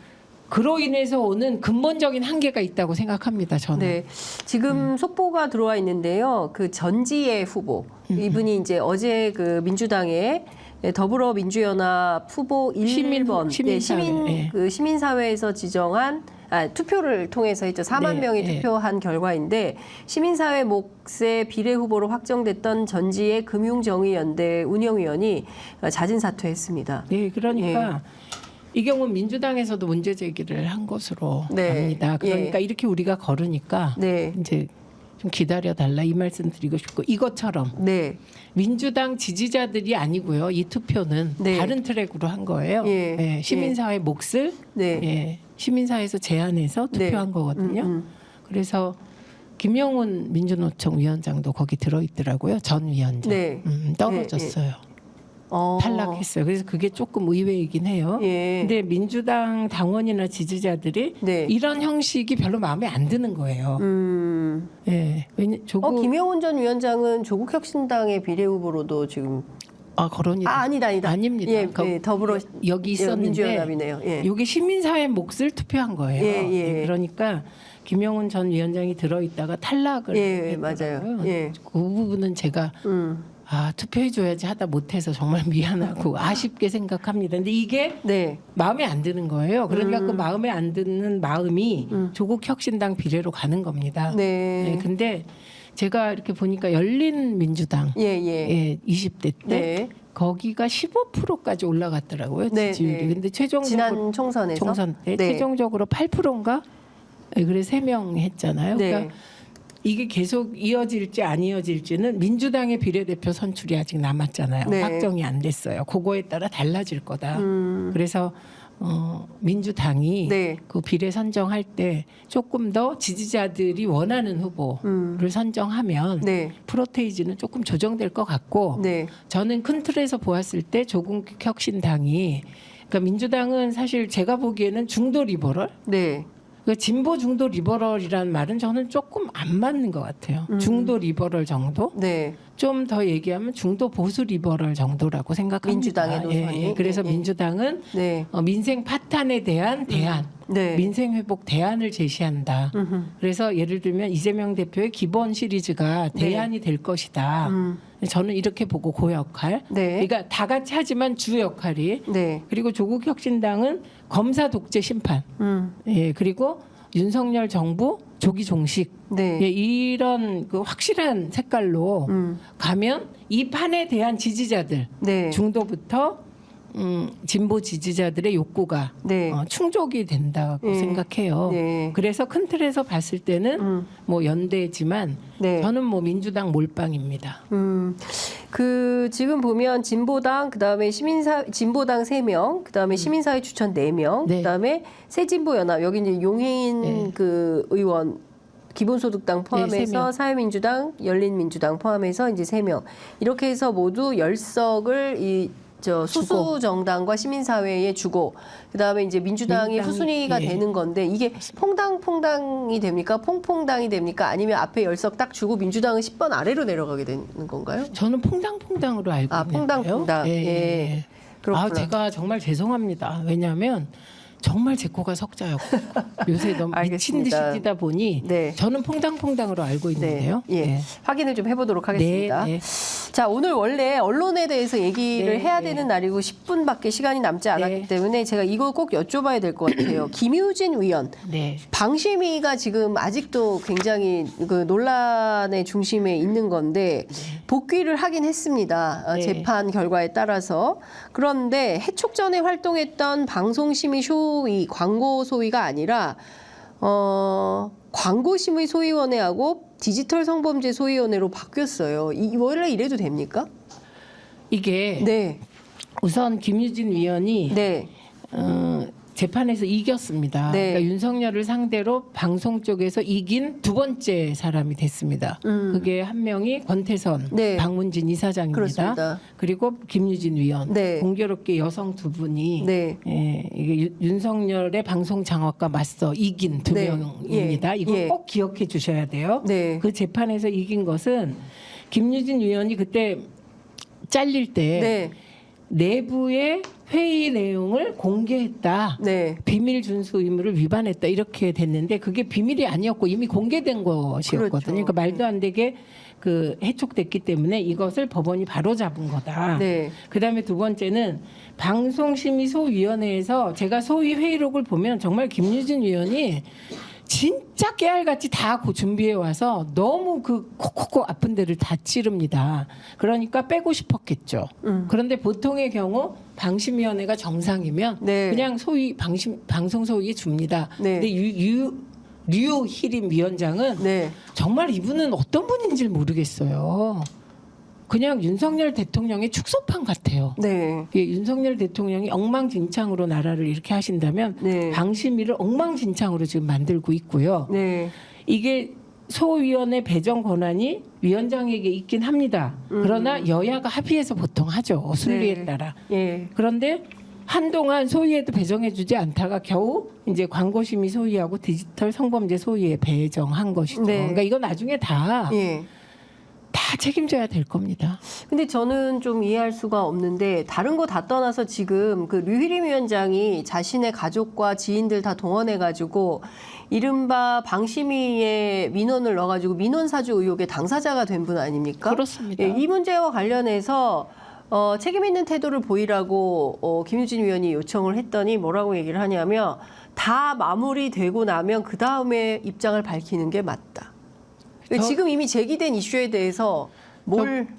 그로 인해서 오는 근본적인 한계가 있다고 생각합니다. 저는. 네. 지금 속보가 들어와 있는데요. 그 전지혜 후보 이분이 이제 어제 그 민주당에 더불어민주연합 후보 1번 시민사회. 예. 시민사회에서 지정한 투표를 통해서 했죠. 4만 네, 명이 네. 투표한 결과인데 시민사회 몫의 비례 후보로 확정됐던 전지의 금융정의연대 운영위원이 자진 사퇴했습니다. 네, 그러니까 이 경우 민주당에서도 문제 제기를 한 것으로 압니다. 그러니까 이렇게 우리가 걸으니까 이제 좀 기다려 달라 이 말씀 드리고 싶고 이것처럼 민주당 지지자들이 아니고요. 이 투표는 다른 트랙으로 한 거예요. 시민사회 몫을 시민사회에서 제안해서 투표한 거거든요. 그래서 김영훈 민주노총 위원장도 거기 들어있더라고요. 전 위원장. 떨어졌어요. 탈락했어요. 그래서 그게 조금 의외이긴 해요. 근데 민주당 당원이나 지지자들이 이런 형식이 별로 마음에 안 드는 거예요. 김영훈 전 위원장은 조국혁신당의 비례 후보로도 지금 거론이 아니다. 아닙니다. 더불어 여기 있었는데 민주연합이네요. 이게 시민사회 몫을 투표한 거예요. 그러니까 김영훈 전 위원장이 들어있다가 탈락을 했더라고요. 맞아요. 그 부분은 제가 투표해줘야지 하다 못해서 정말 미안하고 아쉽게 생각합니다. 근데 이게 마음에 안 드는 거예요. 그러니까 그 마음에 안 드는 마음이 조국혁신당 비례로 가는 겁니다. 근데 제가 이렇게 보니까 열린민주당 20대 때 거기가 15%까지 올라갔더라고요. 지지율이. 근데 최종적으로 지난 총선 때 최종적으로 8%인가? 그래서 3명 했잖아요. 그러니까 이게 계속 이어질지 안 이어질지는 민주당의 비례대표 선출이 아직 남았잖아요. 확정이 안 됐어요. 그거에 따라 달라질 거다. 그래서 민주당이 그 비례 선정할 때 조금 더 지지자들이 원하는 후보를 선정하면 프로테이지는 조금 조정될 것 같고 저는 큰 틀에서 보았을 때 조국혁신당이 그러니까 민주당은 사실 제가 보기에는 중도 리버럴 그 진보 중도 리버럴이라는 말은 저는 조금 안 맞는 것 같아요. 중도 리버럴 정도? 좀 더 얘기하면 중도 보수 리버럴 정도라고 생각합니다. 민주당의 노선이. 그래서 민주당은 민생 파탄에 대한 대안, 민생 회복 대안을 제시한다. 그래서 예를 들면 이재명 대표의 기본 시리즈가 대안이 될 것이다. 저는 이렇게 보고 그 역할. 그러니까 다 같이 하지만 주 역할이. 그리고 조국혁신당은 검사 독재 심판. 그리고 윤석열 정부 조기 종식 이런 그 확실한 색깔로 가면 이 판에 대한 지지자들 중도부터 진보 지지자들의 욕구가 충족이 된다고 생각해요. 그래서 큰 틀에서 봤을 때는 뭐 연대지만 저는 뭐 민주당 몰빵입니다. 그 지금 보면 진보당 그다음에 진보당 3명, 그다음에 시민사회 추천 4명, 그다음에 새진보연합 여기 이제 용해인 그 의원 기본소득당 포함해서 사회민주당, 열린민주당 포함해서 이제 3명 이렇게 해서 모두 10석을 소수 정당과 시민사회에 주고 그다음에 이제 민주당이 후순위가 되는 건데 이게 퐁당퐁당이 됩니까? 퐁퐁당이 됩니까? 아니면 앞에 10석 딱 주고 민주당은 10번 아래로 내려가게 되는 건가요? 저는 퐁당퐁당으로 알고 있는데요. 퐁당퐁당. 그렇구나. 제가 정말 죄송합니다. 왜냐하면 정말 제 코가 석자였고 요새 너무 미친 듯이 뛰다 보니 저는 퐁당퐁당으로 알고 있는데요. 확인을 좀 해보도록 하겠습니다. 자, 오늘 원래 언론에 대해서 얘기를 해야 되는 날이고 10분밖에 시간이 남지 않았기 때문에 제가 이거 꼭 여쭤봐야 될 것 같아요. 김유진 의원, 방심위가 지금 아직도 굉장히 그 논란의 중심에 있는 건데 복귀를 하긴 했습니다. 재판 결과에 따라서. 그런데 해촉 전에 활동했던 방송심의 소위, 광고 소위가 아니라 광고심의 소위원회하고 디지털 성범죄 소위원회로 바뀌었어요. 원래 이래도 됩니까? 이게 우선 김유진 위원이 재판에서 이겼습니다. 그러니까 윤석열을 상대로 방송 쪽에서 이긴 두 번째 사람이 됐습니다. 그게 한 명이 권태선, 박문진 이사장입니다. 그렇습니다. 그리고 김유진 위원. 공교롭게 여성 두 분이 이게 윤석열의 방송 장악과 맞서 이긴 두 명입니다. 이거 꼭 기억해 주셔야 돼요. 그 재판에서 이긴 것은 김유진 위원이 그때 잘릴 때 내부의 회의 내용을 공개했다. 네. 비밀 준수 의무를 위반했다 이렇게 됐는데 그게 비밀이 아니었고 이미 공개된 것이었거든요. 그렇죠. 그러니까 말도 안 되게 그 해촉됐기 때문에 이것을 법원이 바로 잡은 거다. 네. 그다음에 두 번째는 방송심의소위원회에서 제가 소위 회의록을 보면 정말 김유진 위원이 진짜 깨알같이 다 준비해 와서 너무 그 콕콕콕 아픈 데를 다 찌릅니다. 그러니까 빼고 싶었겠죠. 그런데 보통의 경우 방심위원회가 정상이면 네. 그냥 소위 방송소위에 줍니다. 네. 근데 류희림 위원장은 네. 정말 이분은 어떤 분인지 모르겠어요. 그냥 윤석열 대통령의 축소판 같아요. 네. 예, 윤석열 대통령이 엉망진창으로 나라를 이렇게 하신다면 네. 방심위를 엉망진창으로 지금 만들고 있고요. 네. 이게 소위원회 배정 권한이 위원장에게 있긴 합니다. 그러나 여야가 합의해서 보통 하죠. 순리에 네. 따라. 예. 그런데 한동안 소위에도 배정해주지 않다가 겨우 이제 광고심의 소위하고 디지털 성범죄 소위에 배정한 것이죠. 네. 그러니까 이건 나중에 다 예. 책임져야 될 겁니다. 근데 저는 좀 이해할 수가 없는데 다른 거 다 떠나서 지금 그 류희림 위원장이 자신의 가족과 지인들 다 동원해가지고 이른바 방심위에 민원을 넣어가지고 민원사주 의혹의 당사자가 된 분 아닙니까? 그렇습니다. 예, 이 문제와 관련해서 책임 있는 태도를 보이라고 김유진 위원이 요청을 했더니 뭐라고 얘기를 하냐면 다 마무리되고 나면 그 다음에 입장을 밝히는 게 맞다. 지금 이미 제기된 이슈에 대해서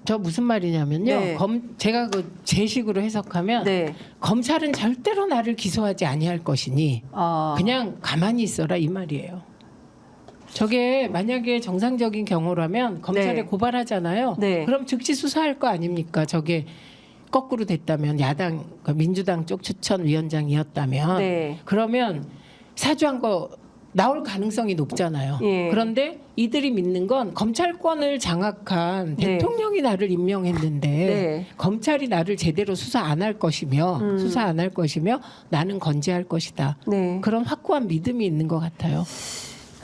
저 무슨 말이냐면요. 네. 제가 그 제 식으로 해석하면 네. 검찰은 절대로 나를 기소하지 아니할 것이니 아, 그냥 가만히 있어라 이 말이에요. 저게 만약에 정상적인 경우라면 검찰에 네. 고발하잖아요. 네. 그럼 즉시 수사할 거 아닙니까? 저게 거꾸로 됐다면 야당 민주당 쪽 추천위원장이었다면 네. 그러면 사주한 거 나올 가능성이 높잖아요. 예. 그런데 이들이 믿는 건 검찰권을 장악한 네. 대통령이 나를 임명했는데 네. 검찰이 나를 제대로 수사 안 할 것이며 나는 건재할 것이다. 네. 그런 확고한 믿음이 있는 것 같아요.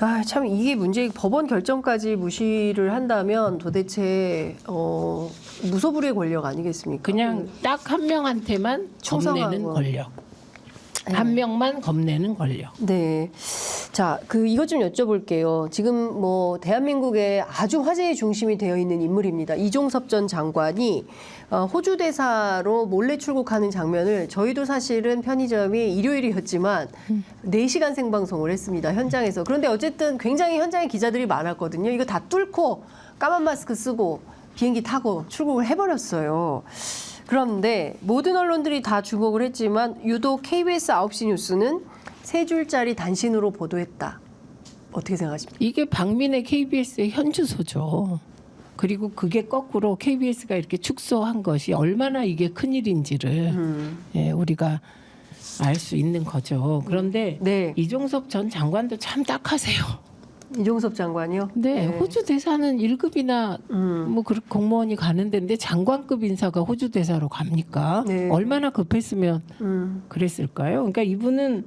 아, 참 이게 문제. 법원 결정까지 무시를 한다면 도대체 무소불위의 권력 아니겠습니까? 그냥 딱 한 명한테만 충성하고. 겁내는 권력. 한 명만 겁내는 권력. 네. 자, 이것 좀 여쭤볼게요. 지금 뭐 대한민국의 아주 화제의 중심이 되어 있는 인물입니다. 이종섭 전 장관이 호주 대사로 몰래 출국하는 장면을 저희도 사실은 편의점이 일요일이었지만 4시간 생방송을 했습니다. 현장에서. 그런데 어쨌든 굉장히 현장에 기자들이 많았거든요. 이거 다 뚫고 까만 마스크 쓰고 비행기 타고 출국을 해버렸어요. 그런데 모든 언론들이 다 주목을 했지만 유독 KBS 9시 뉴스는 3줄짜리 단신으로 보도했다. 어떻게 생각하십니까? 이게 박민의 KBS의 현주소죠. 그리고 그게 거꾸로 KBS가 이렇게 축소한 것이 얼마나 이게 큰일인지를 예, 우리가 알 수 있는 거죠. 그런데 네. 이종섭 전 장관도 참 딱하세요. 이종섭 장관이요? 네, 호주 대사는 1급이나 뭐 공무원이 가는 데인데 장관급 인사가 호주 대사로 갑니까? 네. 얼마나 급했으면 그랬을까요? 그러니까 이분은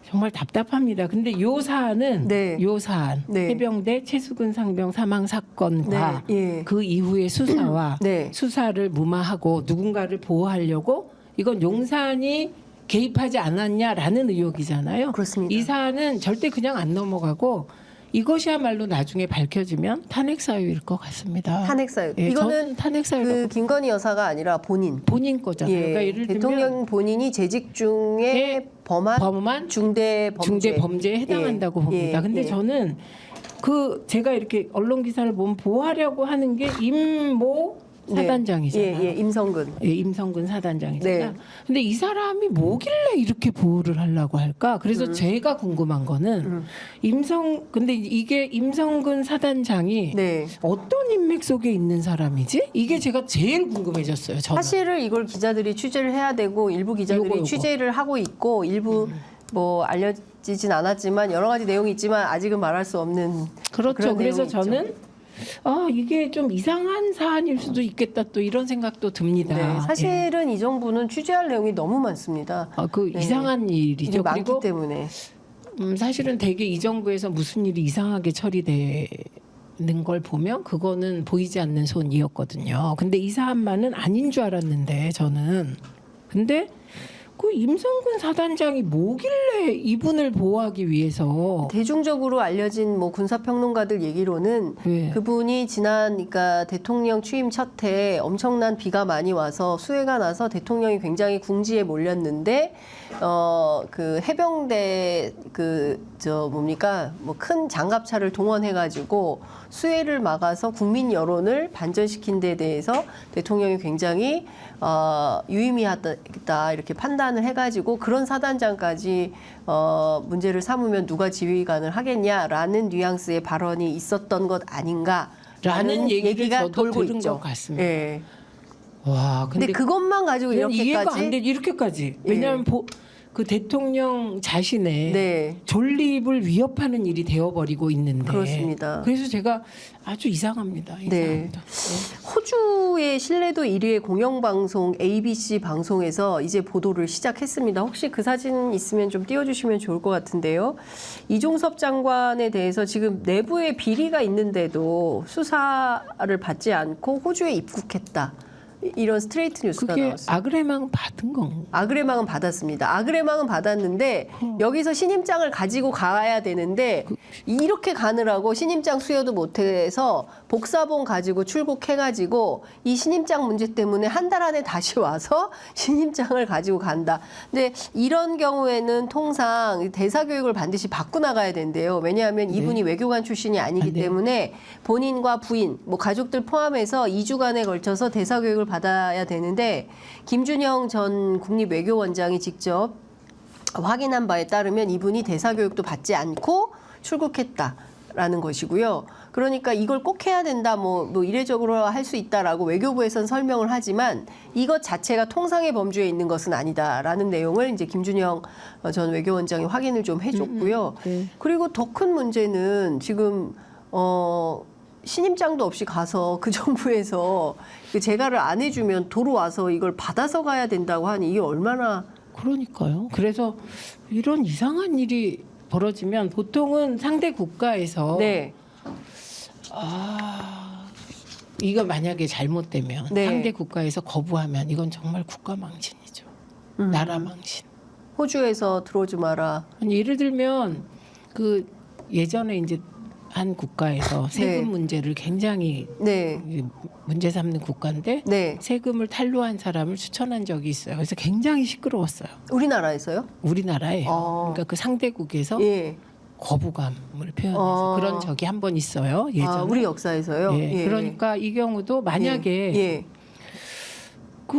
정말 답답합니다. 근데 요 사안은 네. 요 사안 네. 해병대 최수근 상병 사망 사건과 네. 예. 그 이후의 수사와 네. 수사를 무마하고 누군가를 보호하려고 이건 용산이 개입하지 않았냐라는 의혹이잖아요. 그렇습니다. 이 사안은 절대 그냥 안 넘어가고 이것이야말로 나중에 밝혀지면 탄핵 사유일 것 같습니다. 탄핵 사유. 예, 이거는 저는 탄핵 사유라고 그 김건희 여사가 아니라 본인. 본인 거잖아요. 예. 그러니까 예를 대통령 들면 본인이 재직 중에 예. 범한 중대 범죄에 해당한다고 예. 봅니다. 예. 근데 예. 저는 제가 이렇게 언론 기사를 보면 보호하려고 하는 게 임모 사단장이잖아요. 예, 임성근 사단장이잖아요. 네. 근데 이 사람이 뭐길래 이렇게 보호를 하려고 할까? 그래서 제가 궁금한 거는 근데 이게 임성근 사단장이 네. 어떤 인맥 속에 있는 사람이지? 이게 제가 제일 궁금해졌어요. 저는. 사실은 이걸 기자들이 취재를 해야 되고 일부 기자들이 요거. 취재를 하고 있고 일부 뭐 알려지진 않았지만 여러 가지 내용이 있지만 아직은 말할 수 없는 그렇죠. 그런 그래서 내용이 있죠. 저는 이게 좀 이상한 사안일 수도 있겠다 또 이런 생각도 듭니다. 네, 사실은 이 정부는 취재할 내용이 너무 많습니다. 네. 이상한 일이 일이죠. 많기 그리고 때문에 사실은 대개 이 정부에서 무슨 일이 이상하게 처리돼 걸 보면 그거는 보이지 않는 손이었거든요. 근데 이 사안만은 아닌 줄 알았는데 저는. 근데 그 임성근 사단장이 뭐길래 이분을 보호하기 위해서 대중적으로 알려진 뭐 군사평론가들 얘기로는 네. 그분이 지난 그러니까 대통령 취임 첫 해 엄청난 비가 많이 와서 수해가 나서 대통령이 굉장히 궁지에 몰렸는데 그 해병대 뭐 큰 장갑차를 동원해 가지고 수해를 막아서 국민 여론을 반전시킨 데 대해서 대통령이 굉장히 유의미하다 이렇게 판단을 해가지고 그런 사단장까지 문제를 삼으면 누가 지휘관을 하겠냐라는 뉘앙스의 발언이 있었던 것 아닌가라는 얘기가 얘기가 돌고 들은 있죠. 것 같습니다. 예. 와, 근데 그것만 가지고 그냥 이해가 안 이렇게까지 돼. 이렇게까지. 왜냐하면 그 대통령 자신의 네. 존립을 위협하는 일이 되어버리고 있는데. 그렇습니다. 그래서 제가 아주 이상합니다. 네. 호주의 신뢰도 1위의 공영방송 ABC 방송에서 이제 보도를 시작했습니다. 혹시 그 사진 있으면 좀 띄워주시면 좋을 것 같은데요. 이종섭 장관에 대해서 지금 내부에 비리가 있는데도 수사를 받지 않고 호주에 입국했다. 이런 스트레이트 뉴스가 그게 나왔어요. 아그레망 받은 건가? 아그레망은 받았습니다. 아그레망은 받았는데 여기서 신임장을 가지고 가야 되는데 이렇게 가느라고 신임장 수여도 못해서 복사본 가지고 출국해가지고 이 신임장 문제 때문에 한 달 안에 다시 와서 신임장을 가지고 간다. 근데 이런 경우에는 통상 대사교육을 반드시 받고 나가야 된대요. 왜냐하면 이분이 외교관 출신이 아니기 때문에 본인과 부인, 뭐 가족들 포함해서 2주간에 걸쳐서 대사교육을 받아야 되는데 김준영 전 국립외교원장이 직접 확인한 바에 따르면 이분이 대사교육도 받지 않고 출국했다라는 것이고요. 그러니까 이걸 꼭 해야 된다, 뭐 이례적으로 할 수 있다라고 외교부에서는 설명을 하지만 이것 자체가 통상의 범주에 있는 것은 아니다라는 내용을 이제 김준영 전 외교원장이 확인을 좀 해줬고요. 네. 그리고 더 큰 문제는 지금 신임장도 없이 가서 그 정부에서 그 재가를 안 해주면 도로 와서 이걸 받아서 가야 된다고 하니 이게 얼마나 그러니까요. 그래서 이런 이상한 일이 벌어지면 보통은 상대 국가에서 네. 이거 만약에 잘못되면 네. 상대 국가에서 거부하면 이건 정말 국가 망신이죠. 나라 망신. 호주에서 들어오지 마라. 아니, 예를 들면 그 예전에 이제 한 국가에서 세금 문제를 굉장히 네. 문제 삼는 국가인데 네. 세금을 탈루한 사람을 추천한 적이 있어요. 그래서 굉장히 시끄러웠어요. 우리나라에서요? 우리나라에 그러니까 그 상대국에서 예. 거부감을 표현해서 그런 적이 한 번 있어요. 예전에. 우리 역사에서요? 예, 그러니까 이 경우도 만약에 예.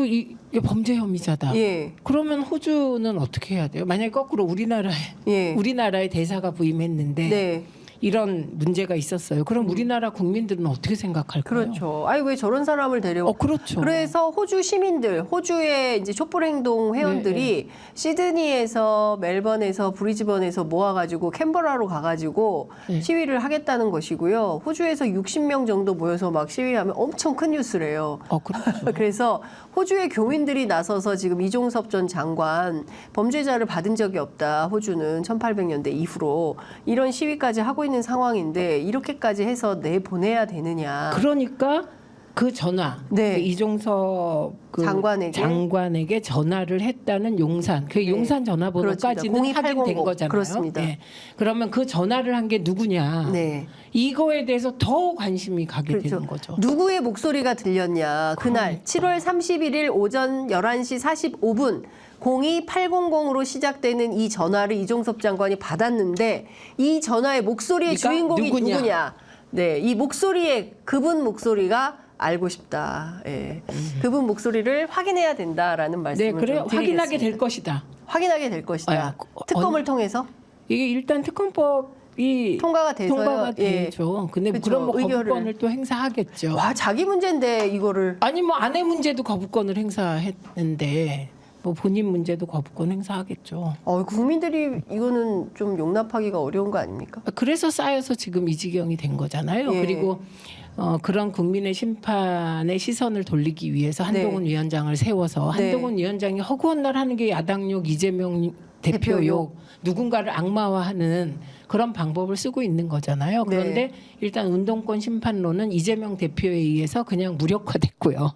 이게 범죄 혐의자다. 예. 그러면 호주는 어떻게 해야 돼요? 만약에 거꾸로 예. 우리나라에 대사가 부임했는데 네. 이런 문제가 있었어요. 그럼 우리나라 국민들은 어떻게 생각할까요? 그렇죠. 아니 왜 저런 사람을 데려오? 그렇죠. 그래서 호주 시민들, 호주의 이제 촛불행동 회원들이 시드니에서 멜번에서 브리즈번에서 모아가지고 캔버라로 가가지고 시위를 하겠다는 것이고요. 호주에서 60명 정도 모여서 막 시위하면 엄청 큰 뉴스래요. 그렇죠. 그래서 호주의 교민들이 나서서 지금 이종섭 전 장관 범죄자를 받은 적이 없다. 호주는 1800년대 이후로 이런 시위까지 하고 있는 상황인데 이렇게까지 해서 내보내야 되느냐. 그러니까 그 전화, 네. 그 이종섭 그 장관에게 전화를 했다는 용산, 그 용산 전화번호까지는 확인된 거잖아요. 그렇습니다. 네. 그러면 그 전화를 한 게 누구냐? 네. 이거에 대해서 더 관심이 가게 그렇죠. 되는 거죠. 누구의 목소리가 들렸냐. 그날 7월 31일 오전 11시 45분 02800으로 시작되는 이 전화를 이종섭 장관이 받았는데 이 전화의 목소리의 그러니까 주인공이 누구냐. 네, 이 목소리의 그분 목소리가 알고 싶다. 예. 그분 목소리를 확인해야 된다라는 말씀을 네, 그래요. 좀 확인하게 드리겠습니다. 될 것이다. 확인하게 될 것이다. 특검을 통해서 이게 일단 특검법이 통과가 돼서요. 되죠. 근데 그렇죠. 그럼 뭐 의결을. 거부권을 또 행사하겠죠. 와, 자기 문제인데 이거를 아니 뭐 아내 문제도 거부권을 행사했는데 뭐 본인 문제도 거부권 행사하겠죠. 국민들이 이거는 좀 용납하기가 어려운 거 아닙니까? 그래서 쌓여서 지금 이 지경이 된 거잖아요. 예. 그리고 그런 국민의 심판의 시선을 돌리기 위해서 한동훈 위원장을 세워서 한동훈 위원장이 허구한 날 하는 게 야당욕, 이재명 대표욕, 누군가를 악마화하는 그런 방법을 쓰고 있는 거잖아요. 그런데 네. 일단 운동권 심판론은 이재명 대표에 의해서 그냥 무력화됐고요.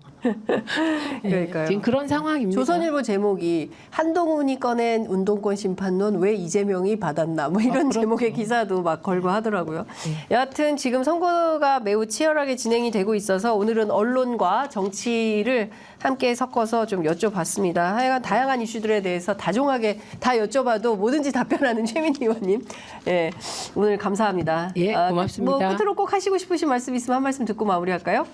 그러니까요. 지금 그런 상황입니다. 조선일보 제목이 한동훈이 꺼낸 운동권 심판론 왜 이재명이 받았나 뭐 이런 그렇죠. 제목의 기사도 막 걸고 하더라고요. 여하튼 지금 선거가 매우 치열하게 진행이 되고 있어서 오늘은 언론과 정치를 함께 섞어서 좀 여쭤봤습니다. 하여간 다양한 이슈들에 대해서 다종하게 다 여쭤봐도 뭐든지 답변하는 최민희 의원님, 예, 오늘 감사합니다. 예, 고맙습니다. 뭐 끝으로 꼭 하시고 싶으신 말씀 있으면 한 말씀 듣고 마무리할까요?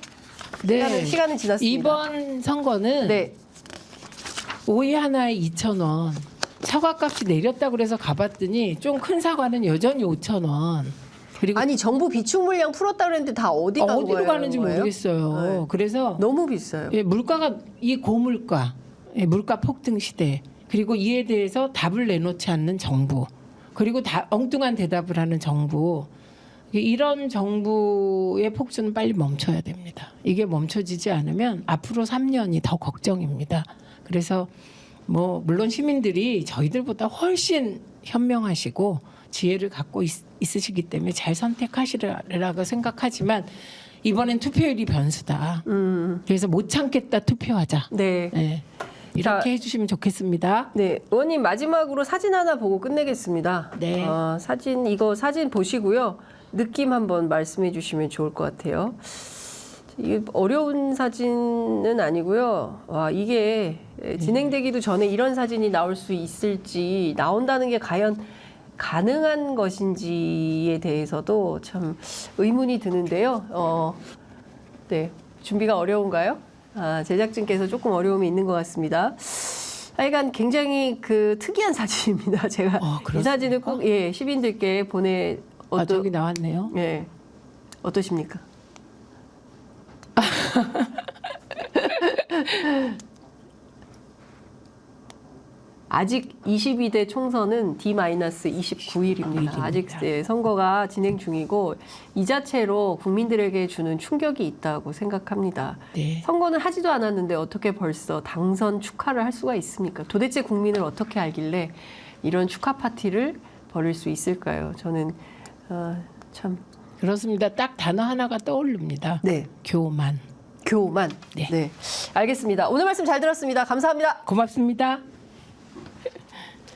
시간은 지났습니다. 이번 선거는 네. 오이 하나에 2,000원. 사과값이 내렸다 그래서 가봤더니 좀 큰 사과는 여전히 5,000원. 그리고 아니 정부 비축 물량 풀었다 그랬는데 다 어디 간 어디로 거예요? 가는지 모르겠어요. 네. 그래서 너무 비싸요. 예, 물가가 이 고물가, 물가 폭등 시대, 그리고 이에 대해서 답을 내놓지 않는 정부, 그리고 엉뚱한 대답을 하는 정부, 이런 정부의 폭주는 빨리 멈춰야 됩니다. 이게 멈춰지지 않으면 앞으로 3년이 더 걱정입니다. 그래서 뭐 물론 시민들이 저희들보다 훨씬 현명하시고 지혜를 갖고 있으시기 때문에 잘 선택하시리라고 생각하지만 이번엔 투표율이 변수다. 그래서 못 참겠다 투표하자. 네. 네. 이렇게 자, 해주시면 좋겠습니다. 네, 의원님 마지막으로 사진 하나 보고 끝내겠습니다. 네. 이거 사진 보시고요. 느낌 한번 말씀해 주시면 좋을 것 같아요. 이게 어려운 사진은 아니고요. 와, 이게 진행되기도 전에 이런 사진이 나올 수 있을지, 나온다는 게 과연 가능한 것인지에 대해서도 참 의문이 드는데요. 네, 준비가 어려운가요? 제작진께서 조금 어려움이 있는 것 같습니다. 하여간 굉장히 그 특이한 사진입니다. 제가 이 그렇습니까? 사진을 꼭 시민들께 보내 저기 나왔네요. 예, 어떠십니까? 아직 22대 총선은 D-29일입니다. 아직 선거가 진행 중이고 이 자체로 국민들에게 주는 충격이 있다고 생각합니다. 네. 선거는 하지도 않았는데 어떻게 벌써 당선 축하를 할 수가 있습니까? 도대체 국민을 어떻게 알길래 이런 축하 파티를 벌일 수 있을까요? 저는 참 그렇습니다. 딱 단어 하나가 떠오릅니다. 네. 교만. 교만. 네. 네. 알겠습니다. 오늘 말씀 잘 들었습니다. 감사합니다. 고맙습니다.